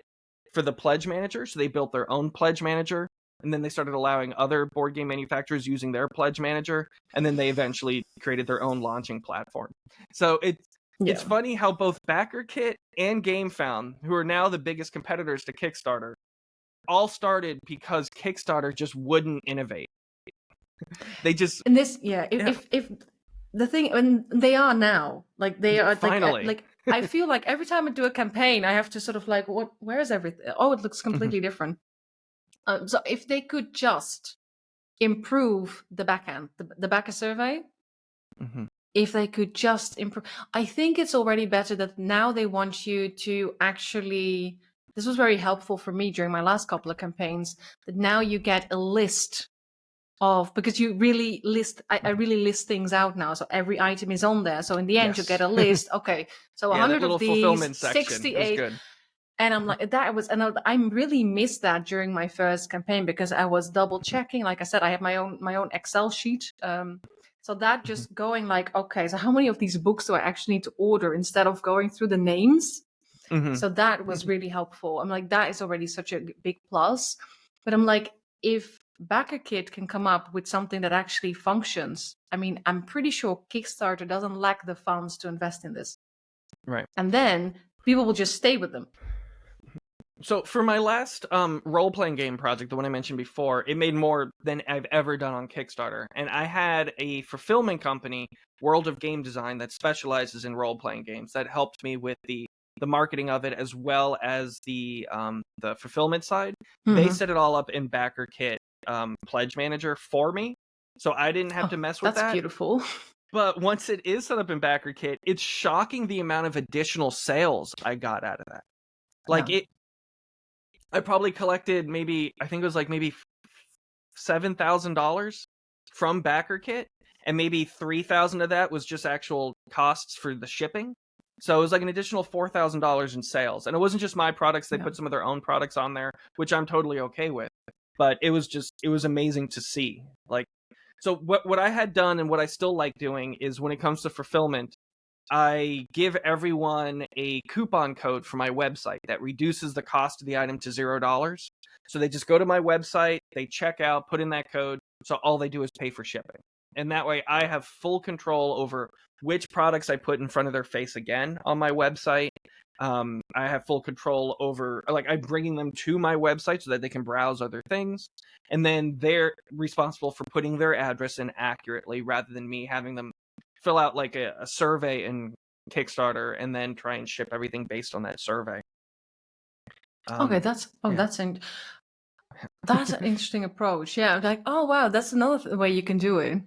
for the Pledge Manager, so they built their own Pledge Manager. and then they started allowing other board game manufacturers using their pledge manager, and then they eventually created their own launching platform. So it's funny how both BackerKit and GameFound, who are now the biggest competitors to Kickstarter, all started because Kickstarter just wouldn't innovate. They just if the thing, and they are now, like they are finally like I feel like every time I do a campaign, I have to sort of like, where is everything? Oh, it looks completely different. So if they could just improve the backend, the backer survey, if they could just improve, I think it's already better that now they want you to actually. This was very helpful for me during my last couple of campaigns. That now you get a list of, because you really list, I really list things out now, so every item is on there. So in the end, you get a list. Okay, so 100 of these, 68. And I'm like, I really missed that during my first campaign because I was double checking. Like I said, I have my own Excel sheet. So that just going like, okay, so how many of these books do I actually need to order instead of going through the names? So that was really helpful. I'm like, that is already such a big plus. But I'm like, if BackerKit can come up with something that actually functions, I mean, I'm pretty sure Kickstarter doesn't lack the funds to invest in this. Right. And then people will just stay with them. So for my last role-playing game project, the one I mentioned before, it made more than I've ever done on Kickstarter. And I had a fulfillment company, World of Game Design, that specializes in role-playing games, that helped me with the marketing of it as well as the fulfillment side. They set it all up in BackerKit Pledge Manager for me, so I didn't have to mess with that. That's beautiful. But once it is set up in BackerKit, it's shocking the amount of additional sales I got out of that. Like I probably collected maybe $7,000 from BackerKit, and maybe 3,000 of that was just actual costs for the shipping. So it was like an additional $4,000 in sales. And it wasn't just my products. They put some of their own products on there, which I'm totally okay with. But it was amazing to see. Like, so what I had done and what I still like doing is when it comes to fulfillment, I give everyone a coupon code for my website that reduces the cost of the item to $0. So they just go to my website, they check out, put in that code. So all they do is pay for shipping. And that way I have full control over which products I put in front of their face again on my website. I have full control over, like, I'm bringing them to my website so that they can browse other things. And then they're responsible for putting their address in accurately rather than me having them fill out like a survey in Kickstarter and then try and ship everything based on that survey. Okay, that's an interesting approach. Yeah, like, oh wow, that's another way you can do it.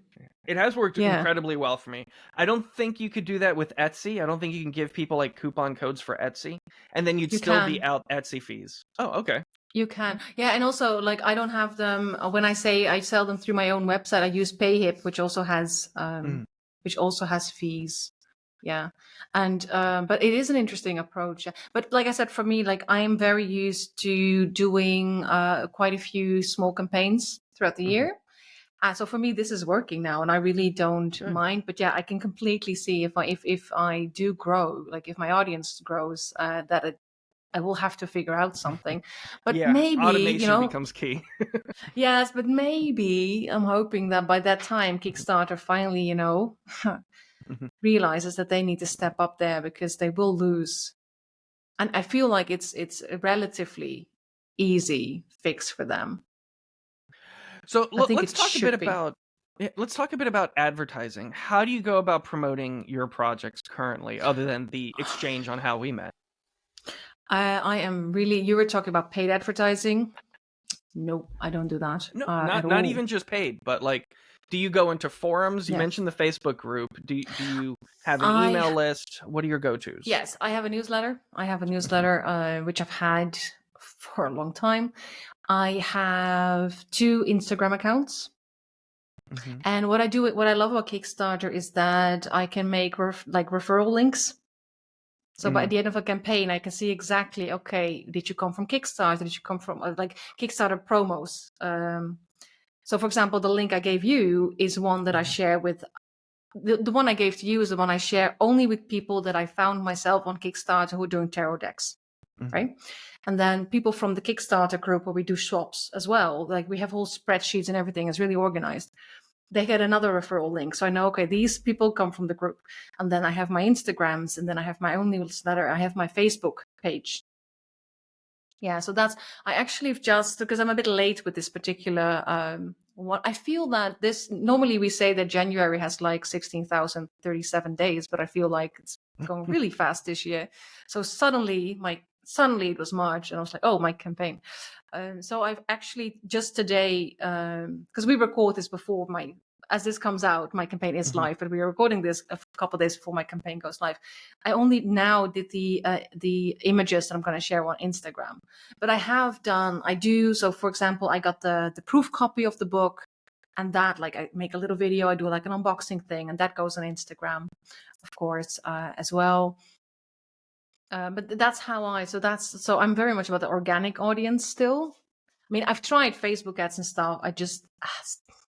It has worked incredibly well for me. I don't think you could do that with Etsy. I don't think you can give people like coupon codes for Etsy, and then you'd still be out Etsy fees. Oh, okay. You can. Yeah, and also like I don't have them when I say I sell them through my own website. I use PayHip, which also has fees. Yeah. And but it is an interesting approach. But like I said, for me, like I am very used to doing quite a few small campaigns throughout the year. So for me, this is working now, and I really don't mind. But yeah, I can completely see if I do grow, like if my audience grows, that I will have to figure out something. But maybe automation becomes key. Yes, but maybe I'm hoping that by that time Kickstarter finally, realizes that they need to step up there because they will lose. And I feel like it's a relatively easy fix for them. So let's talk a bit about advertising. How do you go about promoting your projects currently, other than the exchange on How We Met? I am really. You were talking about paid advertising. No, I don't do that. No, not even just paid, but like, do you go into forums? You mentioned the Facebook group. Do you have an email list? What are your go-tos? Yes, I have a newsletter. Which I've had for a long time. I have 2 Instagram accounts. And what I love about Kickstarter is that I can make referral links. So by the end of a campaign, I can see exactly, okay, did you come from Kickstarter? Did you come from like Kickstarter promos? So for example, the link I gave you is one that I share with, the one I gave to you is the one I share only with people that I found myself on Kickstarter who are doing tarot decks. right? And then people from the Kickstarter group where we do swaps as well, like we have whole spreadsheets and everything is really organized. They get another referral link. So I know, okay, these people come from the group. And then I have my Instagrams, and then I have my own newsletter. I have my Facebook page. Yeah, so I actually have just, because I'm a bit late with this particular one, I feel that normally we say that January has like 16,037 days, but I feel like it's going really fast this year. So suddenly it was March, and I was like, oh, my campaign. So I've actually just today, because we record this before as this comes out, my campaign is live, but we are recording this a couple of days before my campaign goes live. I only now did the images that I'm going to share on Instagram, but so for example, I got the proof copy of the book, and that, like, I make a little video, I do like an unboxing thing, and that goes on Instagram, of course, as well. But that's so I'm very much about the organic audience still. I mean, I've tried Facebook ads and stuff.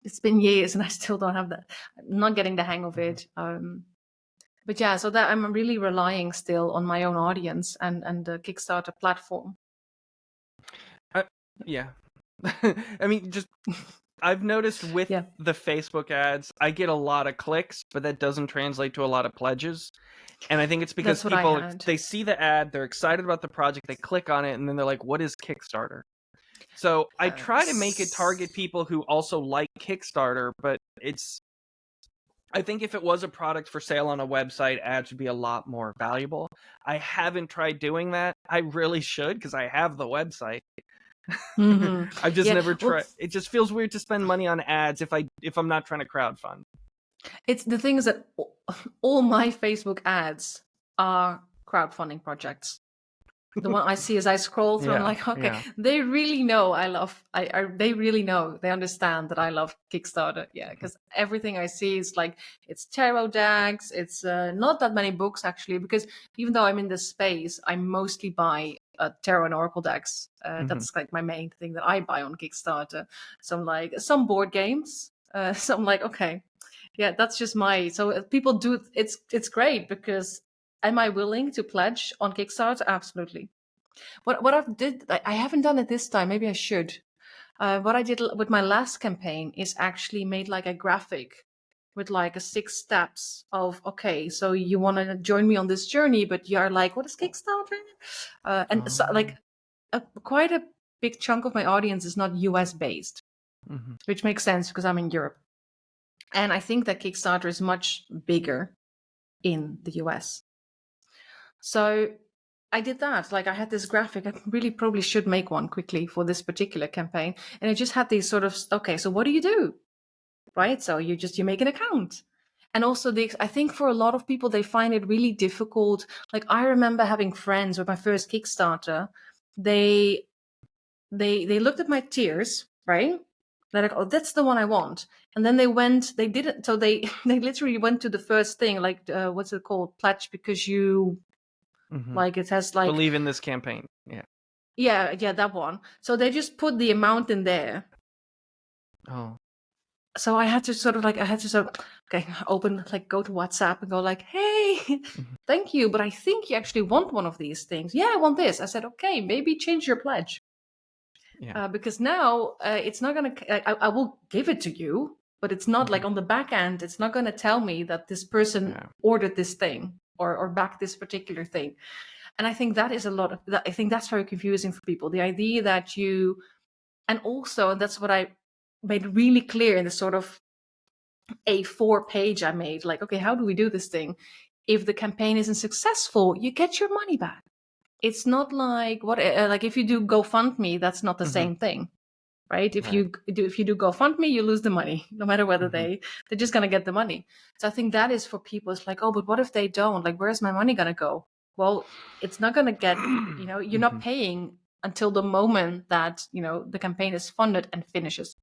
It's been years and I still don't have that. I'm not getting the hang of it. But yeah, so that I'm really relying still on my own audience and the Kickstarter platform. Yeah. I mean, just I've noticed with the Facebook ads, I get a lot of clicks, but that doesn't translate to a lot of pledges. And I think it's because people, they see the ad, they're excited about the project, they click on it, and then they're like, what is Kickstarter? So I try to make it target people who also like Kickstarter, but I think if it was a product for sale on a website, ads would be a lot more valuable. I haven't tried doing that. I really should, because I have the website. I've just never tried. It just feels weird to spend money on ads if I'm not trying to crowdfund. It's the thing is that all my Facebook ads are crowdfunding projects. The one I see as I scroll through, I'm like, okay, they really know they really know, they understand that I love Kickstarter. Yeah, because everything I see is like, it's tarot decks, it's not that many books actually, because even though I'm in this space, I mostly buy tarot and oracle decks. That's like my main thing that I buy on Kickstarter. So I'm like, some board games. So I'm like, okay, yeah, that's just so people do, it's great because am I willing to pledge on Kickstarter? Absolutely. What I haven't done it this time. Maybe I should. What I did with my last campaign is actually made like a graphic with like 6 steps of, okay, so you want to join me on this journey, but you're like, what is Kickstarter? So like quite a big chunk of my audience is not US based, which makes sense because I'm in Europe. And I think that Kickstarter is much bigger in the US. So I did that. Like, I had this graphic. I really probably should make one quickly for this particular campaign. And I just had these sort of, okay, so what do you do? Right? So you make an account. And also I think for a lot of people, they find it really difficult. Like, I remember having friends with my first Kickstarter. They looked at my tiers, right? They're like, oh, that's the one I want. And then they literally went to the first thing, like, what's it called? Pledge because you, like, it has like, believe in this campaign. Yeah, that one. So they just put the amount in there. Oh. So I had to okay, go to WhatsApp and go like, hey, thank you, but I think you actually want one of these things. Yeah, I want this. I said, okay, maybe change your pledge. Yeah. Because now it's not going to, I will give it to you, but it's not like on the back end, it's not going to tell me that this person ordered this thing or backed this particular thing. And I think that is I think that's very confusing for people. The idea that and also that's what I made really clear in the sort of A4 page I made, like, okay, how do we do this thing? If the campaign isn't successful, you get your money back. It's not like like if you do GoFundMe, that's not the same thing, right? If you do GoFundMe, you lose the money, no matter whether they're just gonna get the money. So I think that is for people. It's like, oh, but what if they don't? Like, where's my money gonna go? Well, it's not gonna get. You're not paying until the moment that the campaign is funded and finishes.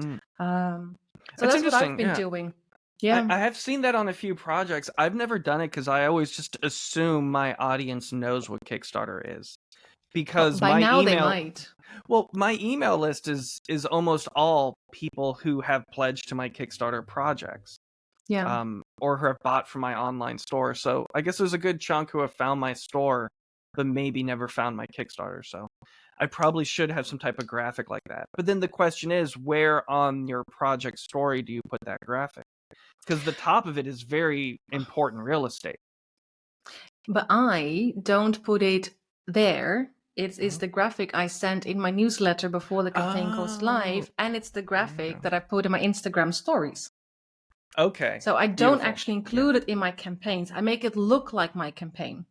So that's what I've been doing. Yeah, I have seen that on a few projects. I've never done it because I always just assume my audience knows what Kickstarter is. Because by my now email, they might. Well, my email list is almost all people who have pledged to my Kickstarter projects. Yeah. Or who have bought from my online store. So I guess there's a good chunk who have found my store but maybe never found my Kickstarter. So I probably should have some type of graphic like that. But then the question is, where on your project story do you put that graphic? Because the top of it is very important real estate. But I don't put it there. It's the graphic I sent in my newsletter before the campaign goes live, and it's the graphic that I put in my Instagram stories. Okay. So I don't actually include it in my campaigns. I make it look like my campaign,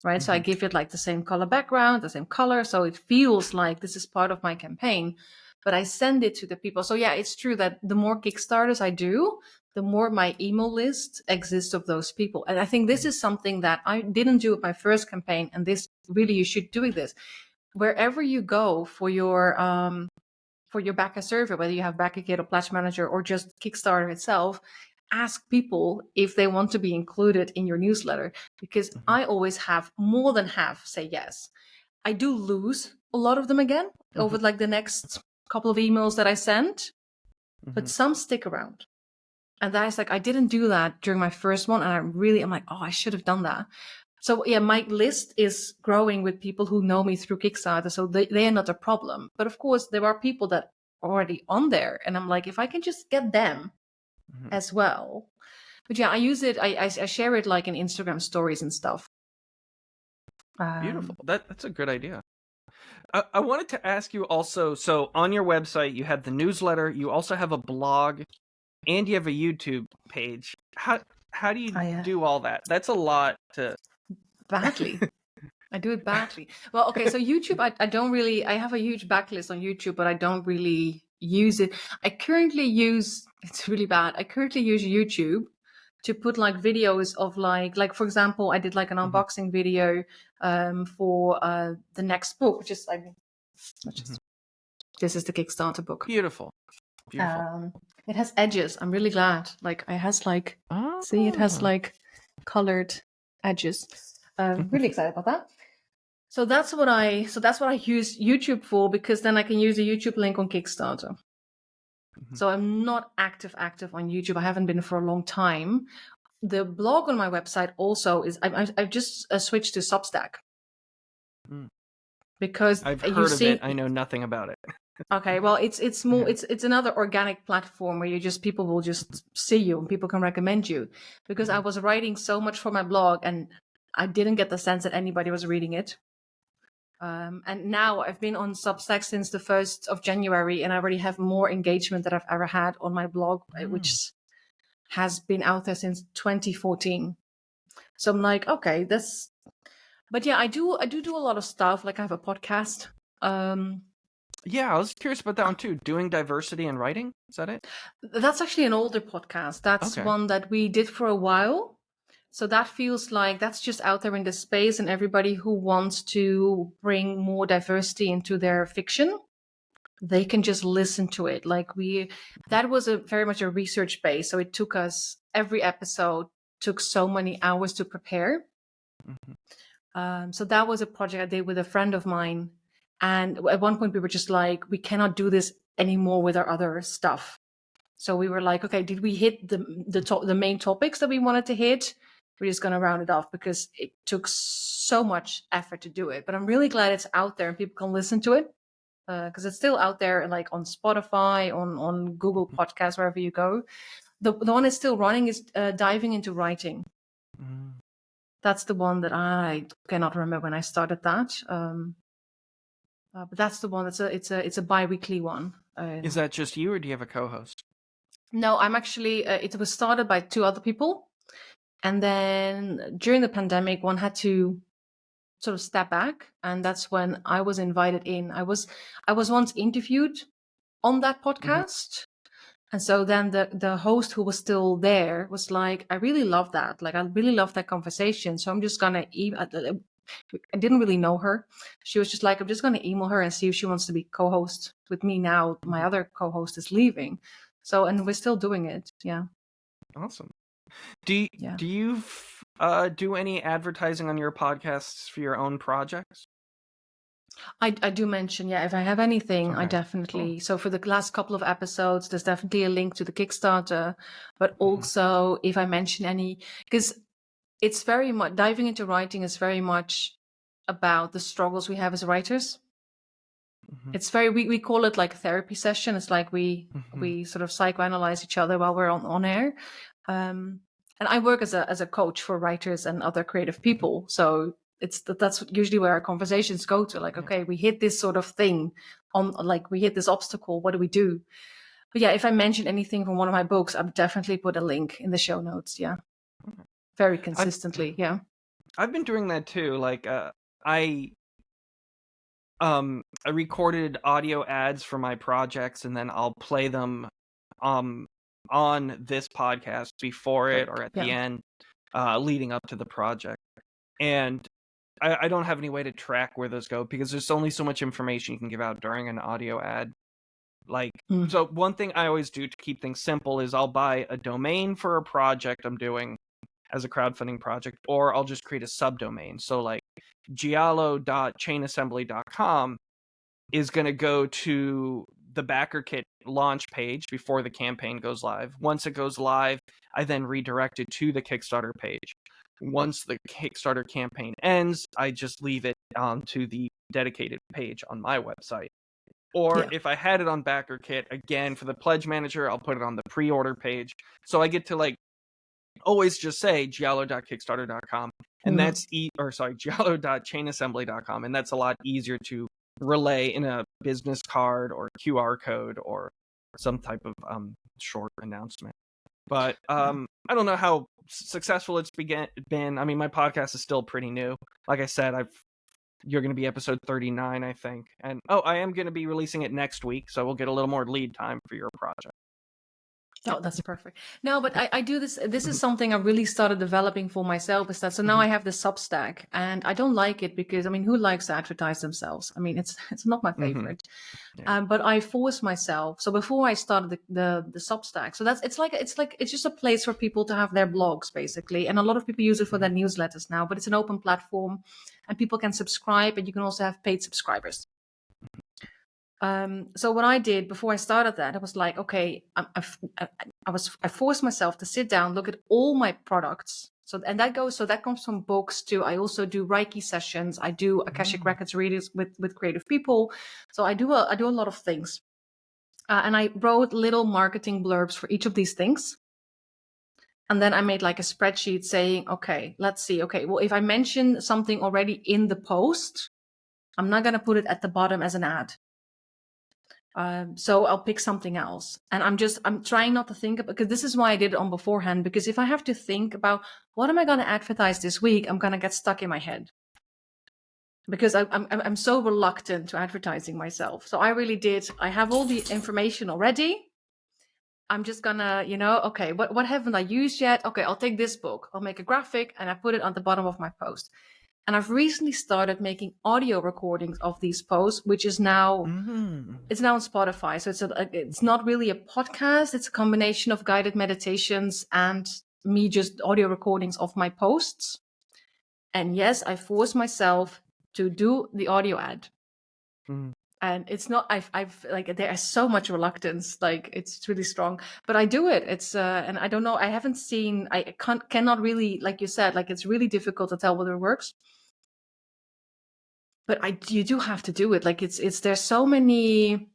right? So I give it like the same color background, the same color, so it feels like this is part of my campaign. But I send it to the people. So yeah, it's true that the more Kickstarters I do, the more my email list exists of those people. And I think this is something that I didn't do with my first campaign. And this really, you should do this. Wherever you go for your backer survey, whether you have BackerKit or Pledge Manager or just Kickstarter itself, ask people if they want to be included in your newsletter, because I always have more than half say yes. I do lose a lot of them again over like the next couple of emails that I sent, but some stick around. And that is like, I didn't do that during my first one. And I'm like, oh, I should have done that. So yeah, my list is growing with people who know me through Kickstarter. So they are not a problem. But of course, there are people that are already on there. And I'm like, if I can just get them as well. But yeah, I use it. I share it like in Instagram stories and stuff. Beautiful. That's a good idea. I wanted to ask you also, so on your website, you have the newsletter, you also have a blog, and you have a YouTube page. How do you do all that? That's a lot to... Badly. I do it badly. Well, okay, so YouTube, I don't really, I have a huge backlist on YouTube, but I don't really use it. I currently use, it's really bad, I currently use YouTube to put like videos of like for example, I did like an unboxing video for the next book, which is this is the Kickstarter book. Beautiful. It has edges. I'm really glad. Like it has like see, it has like colored edges. Really excited about that. So that's what I use YouTube for, because then I can use a YouTube link on Kickstarter. So I'm not active on YouTube. I haven't been for a long time. The blog on my website also is, I've just switched to Substack. Because I've heard of it. I know nothing about it. Okay, well, it's more, it's another organic platform where people will just see you and people can recommend you. Because I was writing so much for my blog and I didn't get the sense that anybody was reading it. And now I've been on Substack since the 1st of January, and I already have more engagement than I've ever had on my blog, which has been out there since 2014. So I'm like, okay, but yeah, I do a lot of stuff. Like I have a podcast. Yeah, I was curious about that one too. Doing diversity in writing, is that it? That's actually an older podcast. That's one that we did for a while. So that feels like that's just out there in the space, and everybody who wants to bring more diversity into their fiction, they can just listen to it. Like that was very much a research base. So it took us, every episode took so many hours to prepare. So that was a project I did with a friend of mine. And at one point we were just like, we cannot do this anymore with our other stuff. So we were like, okay, did we hit the main topics that we wanted to hit? We're just going to round it off because it took so much effort to do it. But I'm really glad it's out there and people can listen to it, because it's still out there, like on Spotify, on Google Podcasts, wherever you go. The one that's still running is Diving into Writing. That's the one that I cannot remember when I started that. But that's the one. It's a bi-weekly one. Is that just you, or do you have a co-host? No, I'm actually. It was started by 2 other people. And then during the pandemic, one had to sort of step back. And that's when I was invited in. I was once interviewed on that podcast. And so then the host who was still there was like, I really love that. Like, I really love that conversation. So I'm just going to I didn't really know her. She was just like, I'm just going to email her and see if she wants to be co-host with me now. My other co-host is leaving. So, and we're still doing it. Yeah. Awesome. Do you do any advertising on your podcasts for your own projects? I do mention, if I have anything, I definitely. Cool. So for the last couple of episodes, there's definitely a link to the Kickstarter, but also if I mention any, because it's very much, Diving into Writing is very much about the struggles we have as writers. Mhm. It's very, we call it like a therapy session. It's like we sort of psychoanalyze each other while we're on air. And I work as a coach for writers and other creative people. So that's usually where our conversations go to, like, okay, we hit this sort of thing on, like, we hit this obstacle. What do we do? But yeah, if I mention anything from one of my books, I've definitely put a link in the show notes. Yeah. Very consistently. Yeah. I've been doing that too. Like, I recorded audio ads for my projects, and then I'll play them on this podcast before it or at the end, leading up to the project. And I don't have any way to track where those go because there's only so much information you can give out during an audio ad. Like, so one thing I always do to keep things simple is I'll buy a domain for a project I'm doing as a crowdfunding project, or I'll just create a subdomain. So like giallo.chainassembly.com is going to go to the BackerKit launch page before the campaign goes live. Once it goes live, I then redirect it to the Kickstarter page. Once the Kickstarter campaign ends, I just leave it onto the dedicated page on my website. Or if I had it on BackerKit, again, for the Pledge Manager, I'll put it on the pre-order page. So I get to, like, always just say giallo.kickstarter.com, and that's giallo.chainassembly.com, and that's a lot easier to relay in a business card or QR code or some type of short announcement. But I don't know how successful it's been. I mean, my podcast is still pretty new. Like I said, you're going to be episode 39, I think. And I am going to be releasing it next week, so we'll get a little more lead time for your project. Oh, that's perfect. No, but I do this. This is something I really started developing for myself. Is that so now I have this Substack, and I don't like it because, I mean, who likes to advertise themselves? I mean, it's not my favorite. But I force myself. So before I started the Substack, so it's just a place for people to have their blogs basically, and a lot of people use it for their newsletters now. But it's an open platform, and people can subscribe, and you can also have paid subscribers. So what I did before I started that, I was like, okay, I forced myself to sit down, look at all my products. So that comes from books to, I also do Reiki sessions. I do Akashic Records readings with creative people. So I do a lot of things. And I wrote little marketing blurbs for each of these things. And then I made like a spreadsheet saying, okay, let's see. Okay, well, if I mention something already in the post, I'm not going to put it at the bottom as an ad. So I'll pick something else. And I'm trying not to think about, because this is why I did it on beforehand, because if I have to think about what am I going to advertise this week, I'm going to get stuck in my head. Because I'm so reluctant to advertising myself. So I really did. I have all the information already. I'm just gonna, okay, what haven't I used yet? Okay, I'll take this book. I'll make a graphic and I put it on the bottom of my post. And I've recently started making audio recordings of these posts, which is now, it's now on Spotify. So it's not really a podcast. It's a combination of guided meditations and me just audio recordings of my posts. And yes, I force myself to do the audio ad. And it's not, I've like, there is so much reluctance, like it's really strong, but I do it. It's, and I don't know, I haven't seen, I cannot really, like you said, like it's really difficult to tell whether it works. But you do have to do it. Like there are so many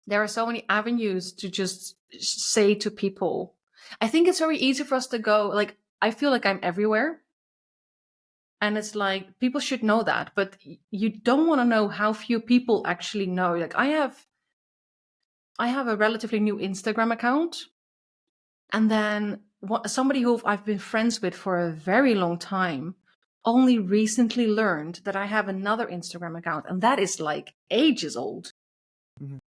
avenues to just say to people. I think it's very easy for us to go, like, I feel like I'm everywhere. And it's like, people should know that, but you don't want to know how few people actually know. Like I have a relatively new Instagram account. And then somebody who I've been friends with for a very long time only recently learned that I have another Instagram account, and that is like ages old.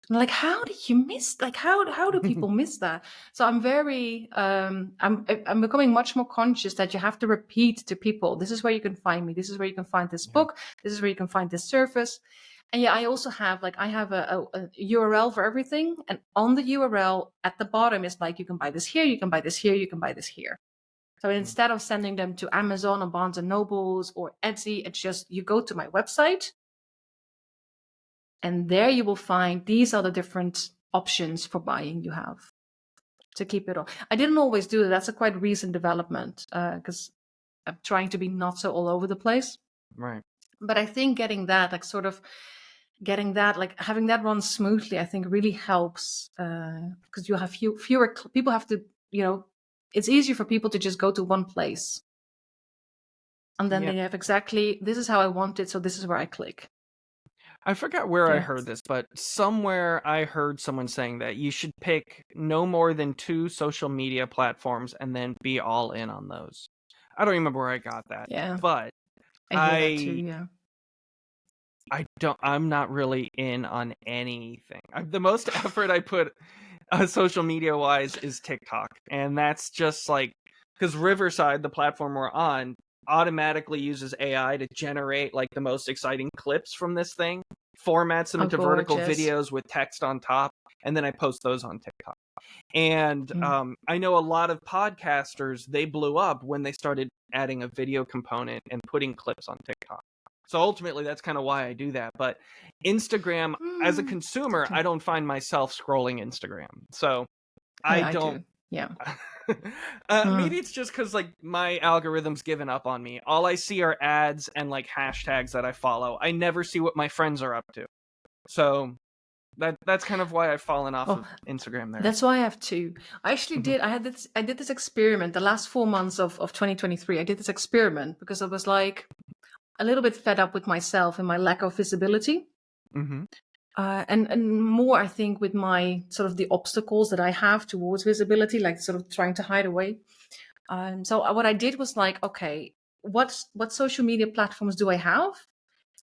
Like, how did you miss? Like, how do people miss that? So I'm very, I'm becoming much more conscious that you have to repeat to people. This is where you can find me. This is where you can find this book. This is where you can find this service. And yeah, I also have a URL for everything. And on the URL at the bottom is like, you can buy this here, you can buy this here, you can buy this here. So instead of sending them to Amazon or Barnes and Nobles or Etsy, it's just, you go to my website and there you will find these are the different options for buying you have to keep it all. I didn't always do that. That's a quite recent development because I'm trying to be not so all over the place. Right. But I think getting that, like sort of getting that, like having that run smoothly, I think really helps, because you have fewer people have to, it's easier for people to just go to one place. And then Yeah. they have exactly, this is how I want it, so this is where I click. I forgot where I Yeah. heard this, but somewhere I heard someone saying that you should pick no more than 2 social media platforms and then be all in on those. I don't remember where I got that, Yeah. but I hear that too, yeah. I'm not really in on anything. The most effort I put social media wise is TikTok, and that's just like because Riverside, the platform we're on, automatically uses AI to generate like the most exciting clips from this thing, formats them Oh, into vertical gorgeous. videos with text on top, and then I post those on TikTok. And I know a lot of podcasters, they blew up when they started adding a video component and putting clips on TikTok. So ultimately, that's kind of why I do that. But Instagram, as a consumer, Okay. I don't find myself scrolling Instagram. So I I don't. do. Yeah. Maybe it's just because like my algorithm's given up on me. All I see are ads and like hashtags that I follow. I never see what my friends are up to. So that's kind of why I've fallen off of Instagram there. That's why I have two. I actually did. I did this experiment the last 4 months of 2023. I did this experiment because I was like a little bit fed up with myself and my lack of visibility. Mm-hmm. And more, I think, with my sort of the obstacles that I have towards visibility, like sort of trying to hide away. So what I did was like, okay, what social media platforms do I have?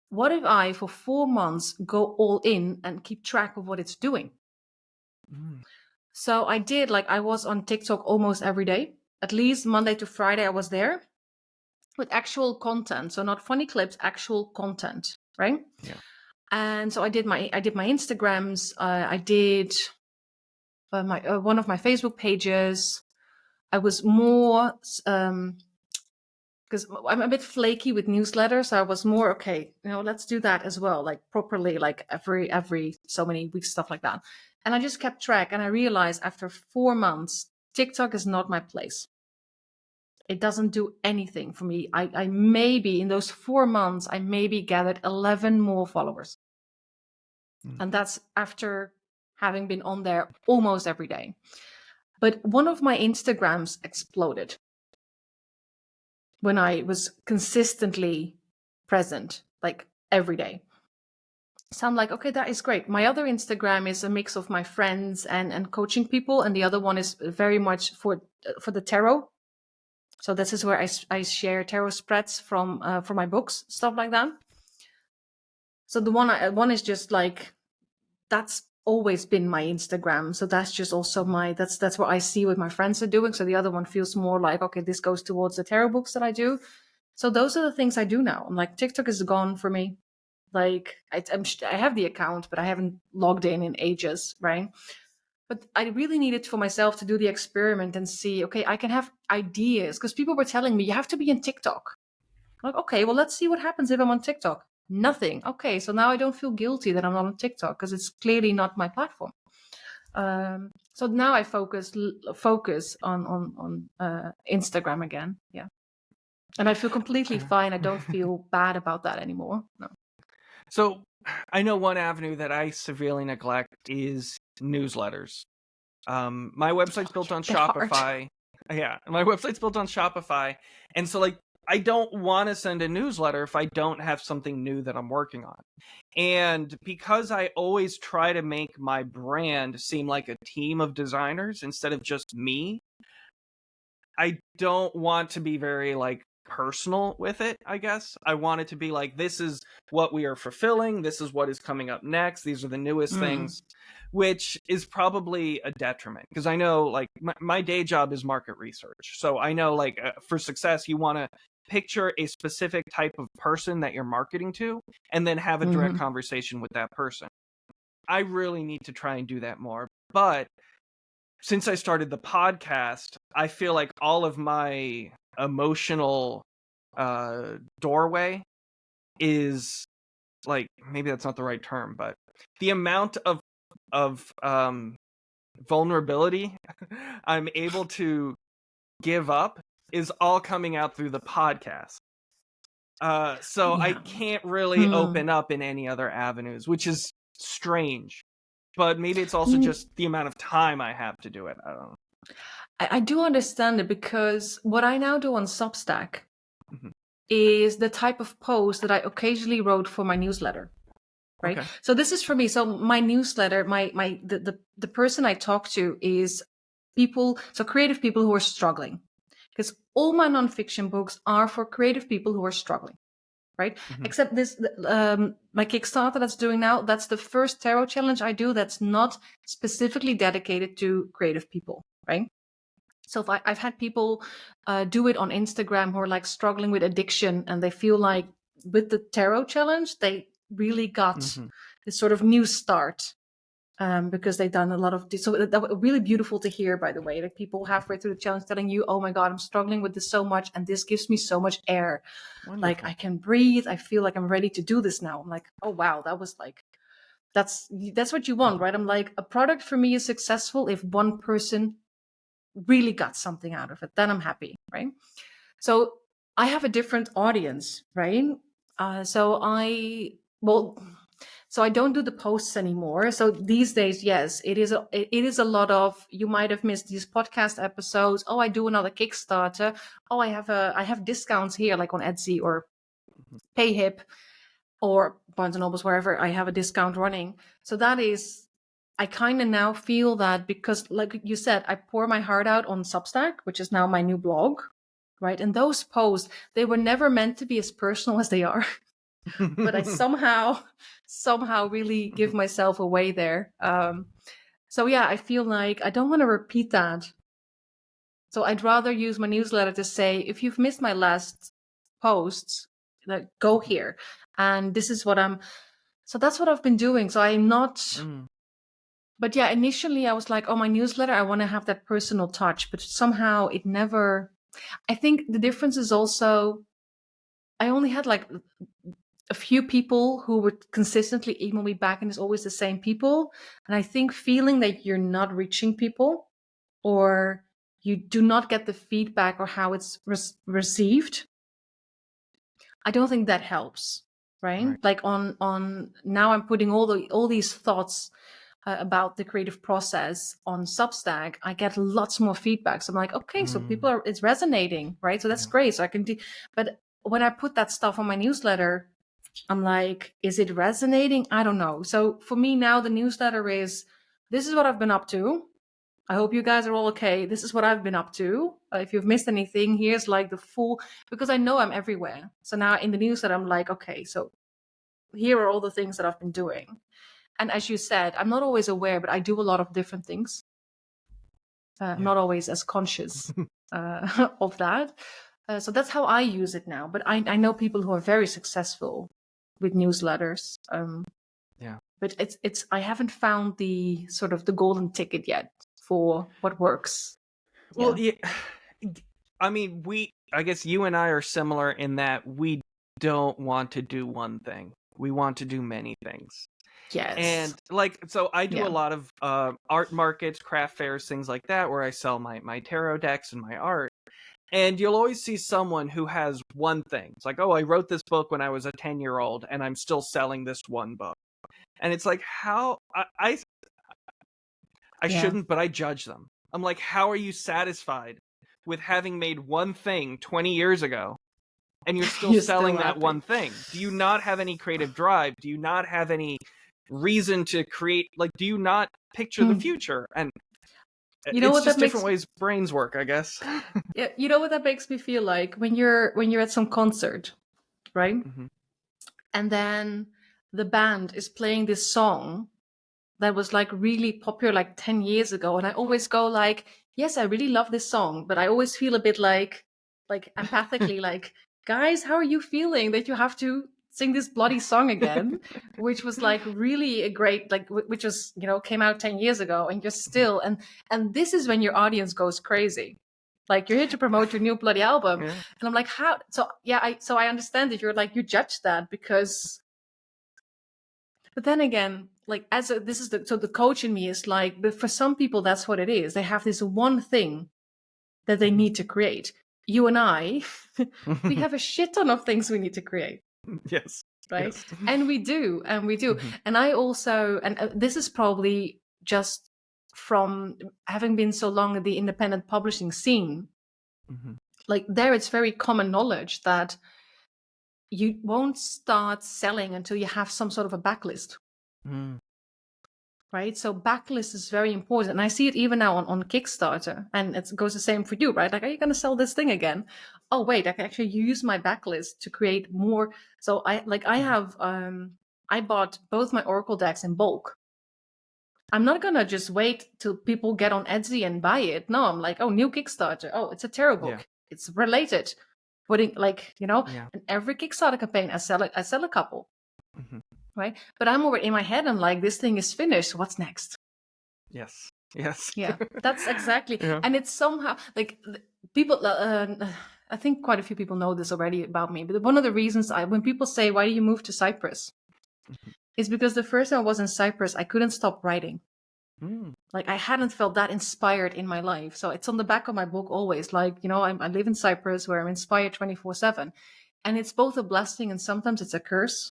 What if I, for 4 months, go all in and keep track of what it's doing? So I did, like, I was on TikTok almost every day, at least Monday to Friday. I was there with actual content, so not funny clips, actual content, right? Yeah. And so I did my Instagrams. I did my one of my Facebook pages. I was more because I'm a bit flaky with newsletters. So I was more okay. Let's do that as well, like properly, like every so many weeks, stuff like that. And I just kept track, and I realized after 4 months, TikTok is not my place. It doesn't do anything for me. I maybe in those 4 months, I maybe gathered 11 more followers. And that's after having been on there almost every day. But one of my Instagrams exploded when I was consistently present, like every day. So I'm like, okay, that is great. My other Instagram is a mix of my friends and coaching people. And the other one is very much for the tarot. So this is where I share tarot spreads from my books, stuff like that. So the one is just like, that's always been my Instagram. So that's just also that's what I see what my friends are doing. So the other one feels more like, okay, this goes towards the tarot books that I do. So those are the things I do now. I'm like, TikTok is gone for me. Like I have the account, but I haven't logged in ages, right? But I really needed for myself to do the experiment and see, okay, I can have ideas because people were telling me you have to be in TikTok. I'm like, okay, well, let's see what happens if I'm on TikTok. Nothing. Okay, so now I don't feel guilty that I'm not on TikTok because it's clearly not my platform. So now I focus on Instagram again. Yeah, and I feel completely fine. I don't feel bad about that anymore. No. So I know one avenue that I severely neglect is newsletters. My website's built on Shopify. Yeah, my website's built on Shopify. And so like I don't want to send a newsletter if I don't have something new that I'm working on. And because I always try to make my brand seem like a team of designers instead of just me, I don't want to be very like personal with it, I guess. I want it to be like, this is what we are fulfilling. This is what is coming up next. These are the newest things, which is probably a detriment because I know like my day job is market research. So I know like for success, you want to picture a specific type of person that you're marketing to and then have a direct conversation with that person. I really need to try and do that more. But since I started the podcast, I feel like all of my emotional doorway is like, maybe that's not the right term, but the amount of vulnerability I'm able to give up is all coming out through the podcast. So I Yeah. can't really open up in any other avenues, which is strange. But maybe it's also just the amount of time I have to do it. I don't know. I do understand it, because what I now do on Substack Mhm. is the type of post that I occasionally wrote for my newsletter. Right. Okay. So this is for me. So my newsletter, the person I talk to is people, so creative people who are struggling, because all my nonfiction books are for creative people who are struggling. Right. Mhm. Except this, my Kickstarter that's doing now, that's the first tarot challenge I do that's not specifically dedicated to creative people. Right. So if I've had people do it on Instagram who are like struggling with addiction, and they feel like with the tarot challenge, they really got this sort of new start, because they've done a lot of this. So that was really beautiful to hear, by the way, that people halfway through the challenge telling you, oh my God, I'm struggling with this so much, and this gives me so much air. Wonderful. Like I can breathe. I feel like I'm ready to do this now. I'm like, oh wow, that was like, that's what you want, right? I'm like, a product for me is successful if one person really got something out of it, then I'm happy, right? So I have a different audience, right? So I don't do the posts anymore. So these days, yes, it is a lot of, you might have missed these podcast episodes. Oh, I do another Kickstarter. Oh, I have discounts here, like on Etsy or PayHip or Barnes and Nobles, wherever I have a discount running. So that is, I kind of now feel that, because like you said, I pour my heart out on Substack, which is now my new blog, right? And those posts, they were never meant to be as personal as they are. But I somehow really give myself away there. So yeah, I feel like I don't want to repeat that. So I'd rather use my newsletter to say, if you've missed my last posts, like, go here. And this is what so that's what I've been doing. So I'm not, but yeah, initially I was like, oh, my newsletter, I want to have that personal touch, but somehow it never, I think the difference is also, I only had like a few people who would consistently email me back, and it's always the same people. And I think feeling that you're not reaching people, or you do not get the feedback or how it's received, I don't think that helps, right? Like on now I'm putting all these thoughts about the creative process on Substack. I get lots more feedback. So I'm like, okay, so it's resonating, right? So that's great. So I can do, but when I put that stuff on my newsletter, I'm like, is it resonating? I don't know. So for me now, the newsletter is, this is what I've been up to. I hope you guys are all okay. This is what I've been up to. If you've missed anything, here's like the full, because I know I'm everywhere. So now in the newsletter, I'm like, okay, so here are all the things that I've been doing. And as you said, I'm not always aware, but I do a lot of different things. I'm not always as conscious of that. So that's how I use it now. But I know people who are very successful with newsletters. But it's I haven't found the sort of the golden ticket yet for what works. Well, yeah. I mean, I guess you and I are similar in that we don't want to do one thing. We want to do many things. Yes. And like, so I do a lot of art markets, craft fairs, things like that, where I sell my tarot decks and my art. And you'll always see someone who has one thing. It's like, oh, I wrote this book when I was a 10-year-old and I'm still selling this one book. And it's like, how I shouldn't, but I judge them. I'm like, how are you satisfied with having made one thing 20 years ago and you're still selling that one thing? Do you not have any creative drive? Do you not have any reason to create? Like, do you not picture the future? And you know, it's what just that different ways brains work, I guess. Yeah, you know what that makes me feel like? When you're at some concert, right? And then the band is playing this song that was like really popular like 10 years ago, and I always go like, yes, I really love this song, but I always feel a bit like empathically like, guys, how are you feeling that you have to sing this bloody song again, which was like really a great, like, which was, you know, came out 10 years ago, and you're still, and this is when your audience goes crazy. Like, you're here to promote your new bloody album. And I'm like, how? So yeah, I understand that you're like, you judge that because, but then again, like, so the coach in me is like, but for some people, that's what it is. They have this one thing that they need to create. you and I, we have a shit ton of things we need to create. Yes. Right. Yes. And we do. Mhm. And I also, and this is probably just from having been so long in the independent publishing scene, Mhm. like there it's very common knowledge that you won't start selling until you have some sort of a backlist. Mm. Right. So backlist is very important. And I see it even now on Kickstarter. And it goes the same for you, right? Like, are you going to sell this thing again? Oh, wait, I can actually use my backlist to create more. So I have, I bought both my Oracle decks in bulk. I'm not going to just wait till people get on Etsy and buy it. No, I'm like, oh, new Kickstarter. Oh, it's a tarot book. Yeah. It's related. Putting Yeah. and every Kickstarter campaign, I sell a couple. Mhm. Right. But I'm already in my head. I'm like, this thing is finished. What's next? Yes. Yes. Yeah, that's exactly. Yeah. And it's somehow like people, I think quite a few people know this already about me. But one of the reasons when people say, why do you move to Cyprus? Mhm. Is because the first time I was in Cyprus, I couldn't stop writing. Mm. Like I hadn't felt that inspired in my life. So it's on the back of my book always. Like, I live in Cyprus where I'm inspired 24/7. And it's both a blessing and sometimes it's a curse.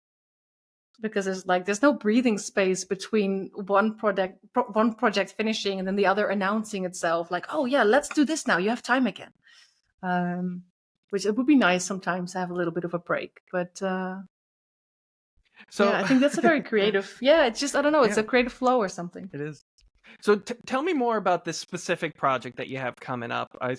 Because there's no breathing space between one project finishing and then the other announcing itself. Like, oh yeah, let's do this now. You have time again. Which it would be nice sometimes to have a little bit of a break. But So yeah, I think that's a very creative. Yeah, it's just I don't know. It's Yeah. a creative flow or something. It is. So tell me more about this specific project that you have coming up. I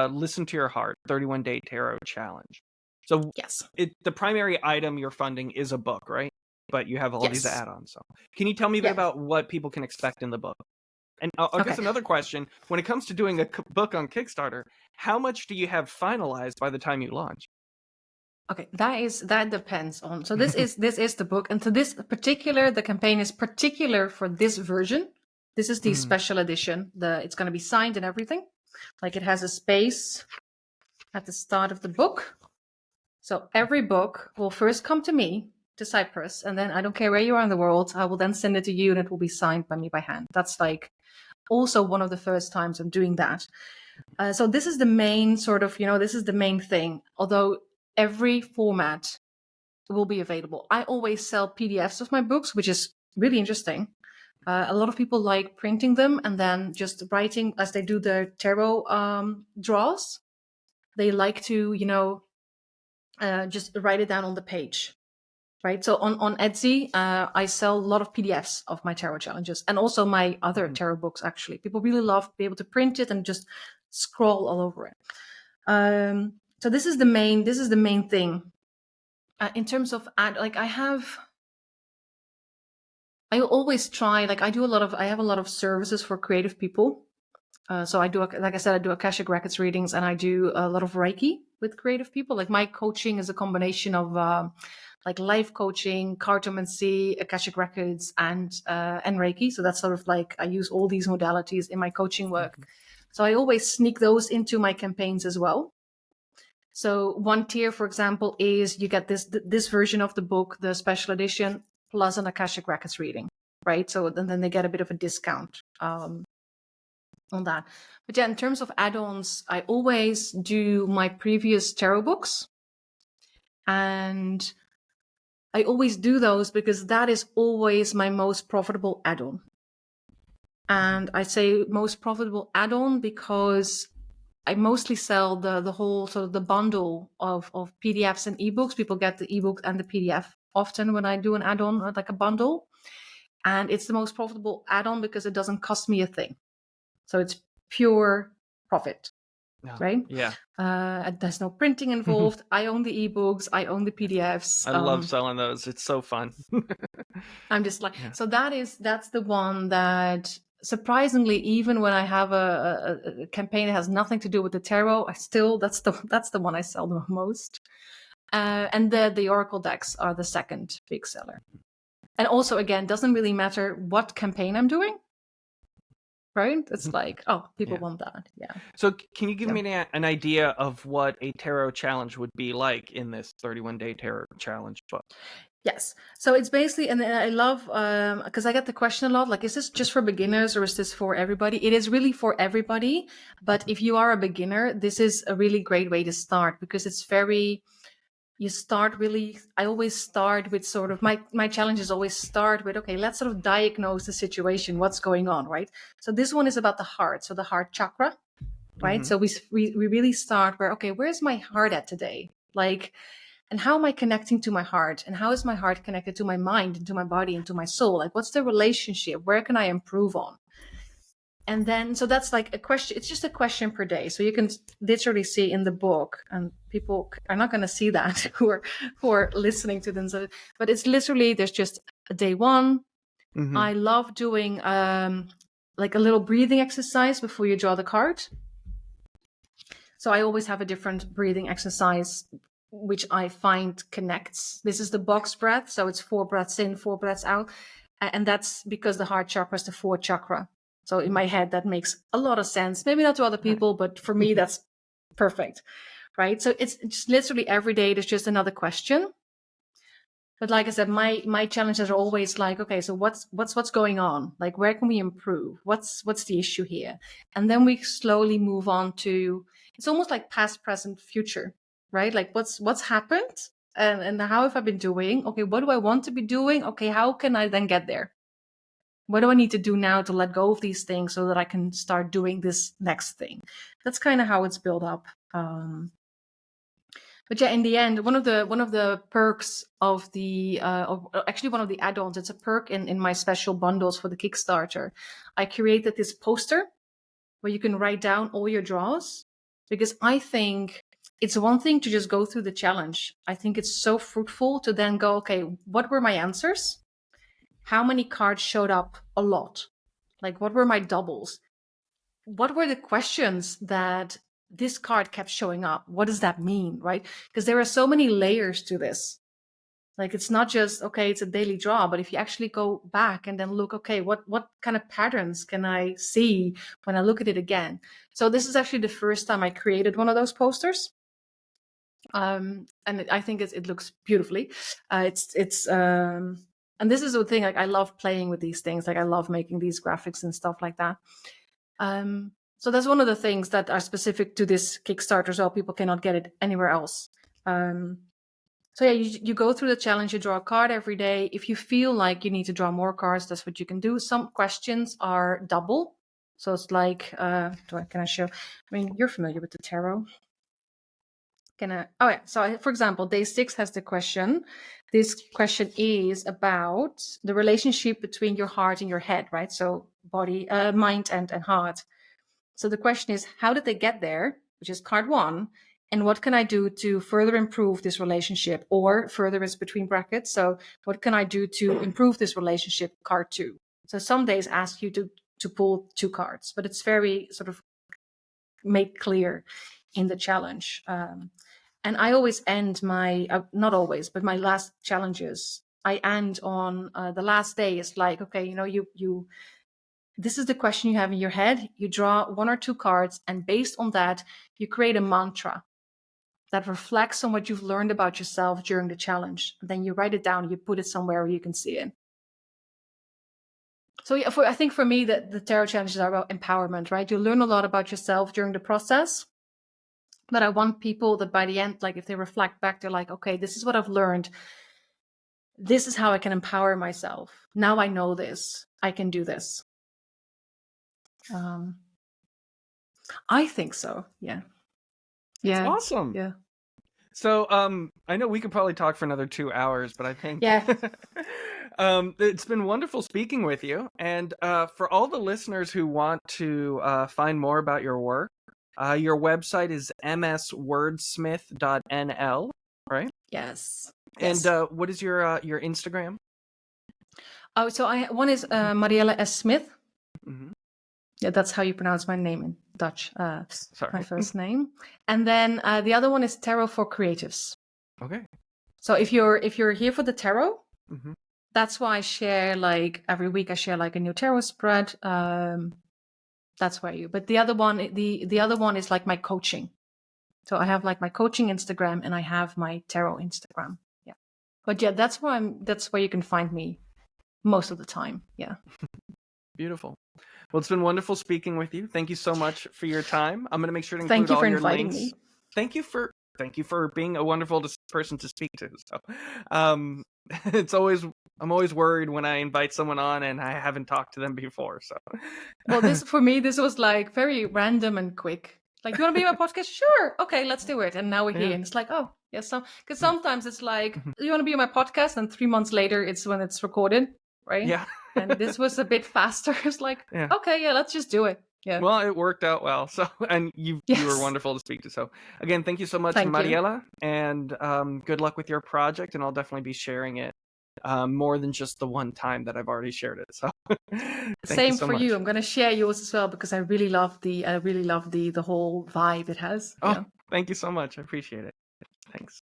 Listen to Your Heart, 31-day tarot challenge. So Yes. the primary item you're funding is a book, right? But you have all these Yes. add-ons. So can you tell me a bit Yes. about what people can expect in the book? And I'll guess Okay. another question. When it comes to doing a book on Kickstarter, how much do you have finalized by the time you launch? Okay, that depends on. So this is the book, and to this particular, the campaign is particular for this version. This is the Mm. special edition. It's going to be signed and everything. Like it has a space at the start of the book. So every book will first come to me, to Cyprus, and then I don't care where you are in the world, I will then send it to you and it will be signed by me by hand. That's like also one of the first times I'm doing that. So this is the main sort of, this is the main thing. Although every format will be available. I always sell PDFs of my books, which is really interesting. A lot of people like printing them and then just writing as they do their tarot draws. They like to, just write it down on the page, right? So on Etsy, I sell a lot of PDFs of my tarot challenges and also my other Mhm. tarot books. Actually, people really love to be able to print it and just scroll all over it. So this is the main thing. In terms of I always try, like I have a lot of services for creative people. So I do, like I said, I do Akashic Records readings and I do a lot of Reiki with creative people. Like my coaching is a combination of like life coaching, cartomancy, Akashic Records, and Reiki. So that's sort of like I use all these modalities in my coaching work. Mhm. So I always sneak those into my campaigns as well. So one tier, for example, is you get this version of the book, the special edition, plus an Akashic Records reading, right? So then they get a bit of a discount on that. But yeah, in terms of add-ons, I always do my previous tarot books. And I always do those because that is always my most profitable add-on. And I say most profitable add-on because I mostly sell the whole sort of the bundle of PDFs and ebooks. People get the ebook and the PDF often when I do an add-on, like a bundle. And it's the most profitable add-on because it doesn't cost me a thing. So it's pure profit, Yeah. right? Yeah. There's no printing involved. I own the ebooks. I own the PDFs. I love selling those. It's so fun. I'm just like, Yeah. so that's the one that surprisingly, even when I have a campaign that has nothing to do with the tarot, that's the one I sell the most. And the Oracle decks are the second big seller. And also, again, doesn't really matter what campaign I'm doing, right? It's like, oh, people want that. Yeah. So can you give me an idea of what a tarot challenge would be like in this 31-day tarot challenge book? Yes. So it's basically, and I love, because I get the question a lot, like, is this just for beginners or is this for everybody? It is really for everybody. But if you are a beginner, this is a really great way to start, because it's very, you start really, I always start with sort of, my challenges always start with, okay, let's sort of diagnose the situation, what's going on, right? So this one is about the heart. So the heart chakra, right? So we really start where, okay, where's my heart at today? Like, and how am I connecting to my heart? And how is my heart connected to my mind and to my body and to my soul? Like, what's the relationship? Where can I improve on? And then, so that's like a question. It's just a question per day. So you can literally see in the book, and people are not going to see that who are listening to them. So, but it's literally, there's just a day one. I love doing like a little breathing exercise before you draw the card. So I always have a different breathing exercise, which I find connects. This is the box breath. So it's 4 breaths in, 4 breaths out. And that's because the heart chakra is the 4th chakra. So in my head, that makes a lot of sense. Maybe not to other people, but for me, that's perfect. Right. So it's just literally every day, there's just another question. But like I said, my challenges are always like, okay, so what's going on? Like, where can we improve? What's the issue here? And then we slowly move on to, it's almost like past, present, future, right? Like what's happened and how have I been doing? Okay, what do I want to be doing? Okay, how can I then get there? What do I need to do now to let go of these things so that I can start doing this next thing? That's kind of how it's built up. But yeah, in the end, one of the perks of the actually one of the add-ons, it's a perk in my special bundles for the Kickstarter. I created this poster where you can write down all your draws, because I think it's one thing to just go through the challenge. I think it's so fruitful to then go, okay, what were my answers? How many cards showed up a lot? Like, what were my doubles? What were the questions that this card kept showing up? What does that mean, right? Because there are so many layers to this. Like, it's not just, okay, it's a daily draw, but if you actually go back and then look, okay, what kind of patterns can I see when I look at it again? So this is actually the first time I created one of those posters. And I think it looks beautifully. And this is the thing, like, I love playing with these things. Like, I love making these graphics and stuff like that. So that's one of the things that are specific to this Kickstarter, so people cannot get it anywhere else. So yeah, you go through the challenge, you draw a card every day. If you feel like you need to draw more cards, that's what you can do. Some questions are double. So it's like, can I show? I mean, you're familiar with the tarot. So for example, day 6 has the question. This question is about the relationship between your heart and your head, right? So body, mind and heart. So the question is, how did they get there? Which is card 1. And what can I do to further improve this relationship? Or further is between brackets. So what can I do to improve this relationship? Card 2. So some days ask you to pull 2 cards, but it's very sort of made clear in the challenge. And I always end my, not always, but my last challenges, I end on the last day is like, okay, you this is the question you have in your head. You draw 1 or 2 cards, and based on that, you create a mantra that reflects on what you've learned about yourself during the challenge. And then you write it down, you put it somewhere where you can see it. So yeah, I think for me, the tarot challenges are about empowerment, right? You learn a lot about yourself during the process. But I want people that by the end, like if they reflect back, they're like, okay, this is what I've learned. This is how I can empower myself. Now I know this. I can do this. I think so. Yeah. Yeah. That's awesome. Yeah. So I know we could probably talk for another 2 hours, but I think it's been wonderful speaking with you. And for all the listeners who want to find more about your work, your website is mswordsmith.nl, right? Yes. And what is your Instagram? Oh, so one is Mariëlle S. Smith. Mm-hmm. Yeah, that's how you pronounce my name in Dutch. Sorry. My first name. And then the other one is Tarot for Creatives. Okay. So if you're here for the tarot, that's why I share, like, every week I share like a new tarot spread. That's where but the other one, the other one is like my coaching. So I have like my coaching Instagram and I have my tarot Instagram. Yeah. But yeah, that's where you can find me most of the time. Yeah. Beautiful. Well, it's been wonderful speaking with you. Thank you so much for your time. I'm going to make sure to include Thank you all for your inviting links. me. Thank you for being a wonderful person to speak to. So, I'm always worried when I invite someone on and I haven't talked to them before. So, Well, this was like very random and quick. Like, you want to be on my podcast? Sure. Okay, let's do it. And now we're here. Yeah. And it's like, oh, yes. So, because sometimes it's like, you want to be on my podcast? And 3 months later, it's when it's recorded, right? Yeah. And this was a bit faster. It's like, Yeah. okay, yeah, let's just do it. Yeah. Well, it worked out well. So, and you were Yes. wonderful to speak to. So, again, thank you so much, Thank you. Mariëlle, and good luck with your project. And I'll definitely be sharing it more than just the one time that I've already shared it. So, Same so for much. you. I'm gonna share yours as well because I really love the whole vibe it has. Oh, Yeah. thank you so much. I appreciate it. Thanks.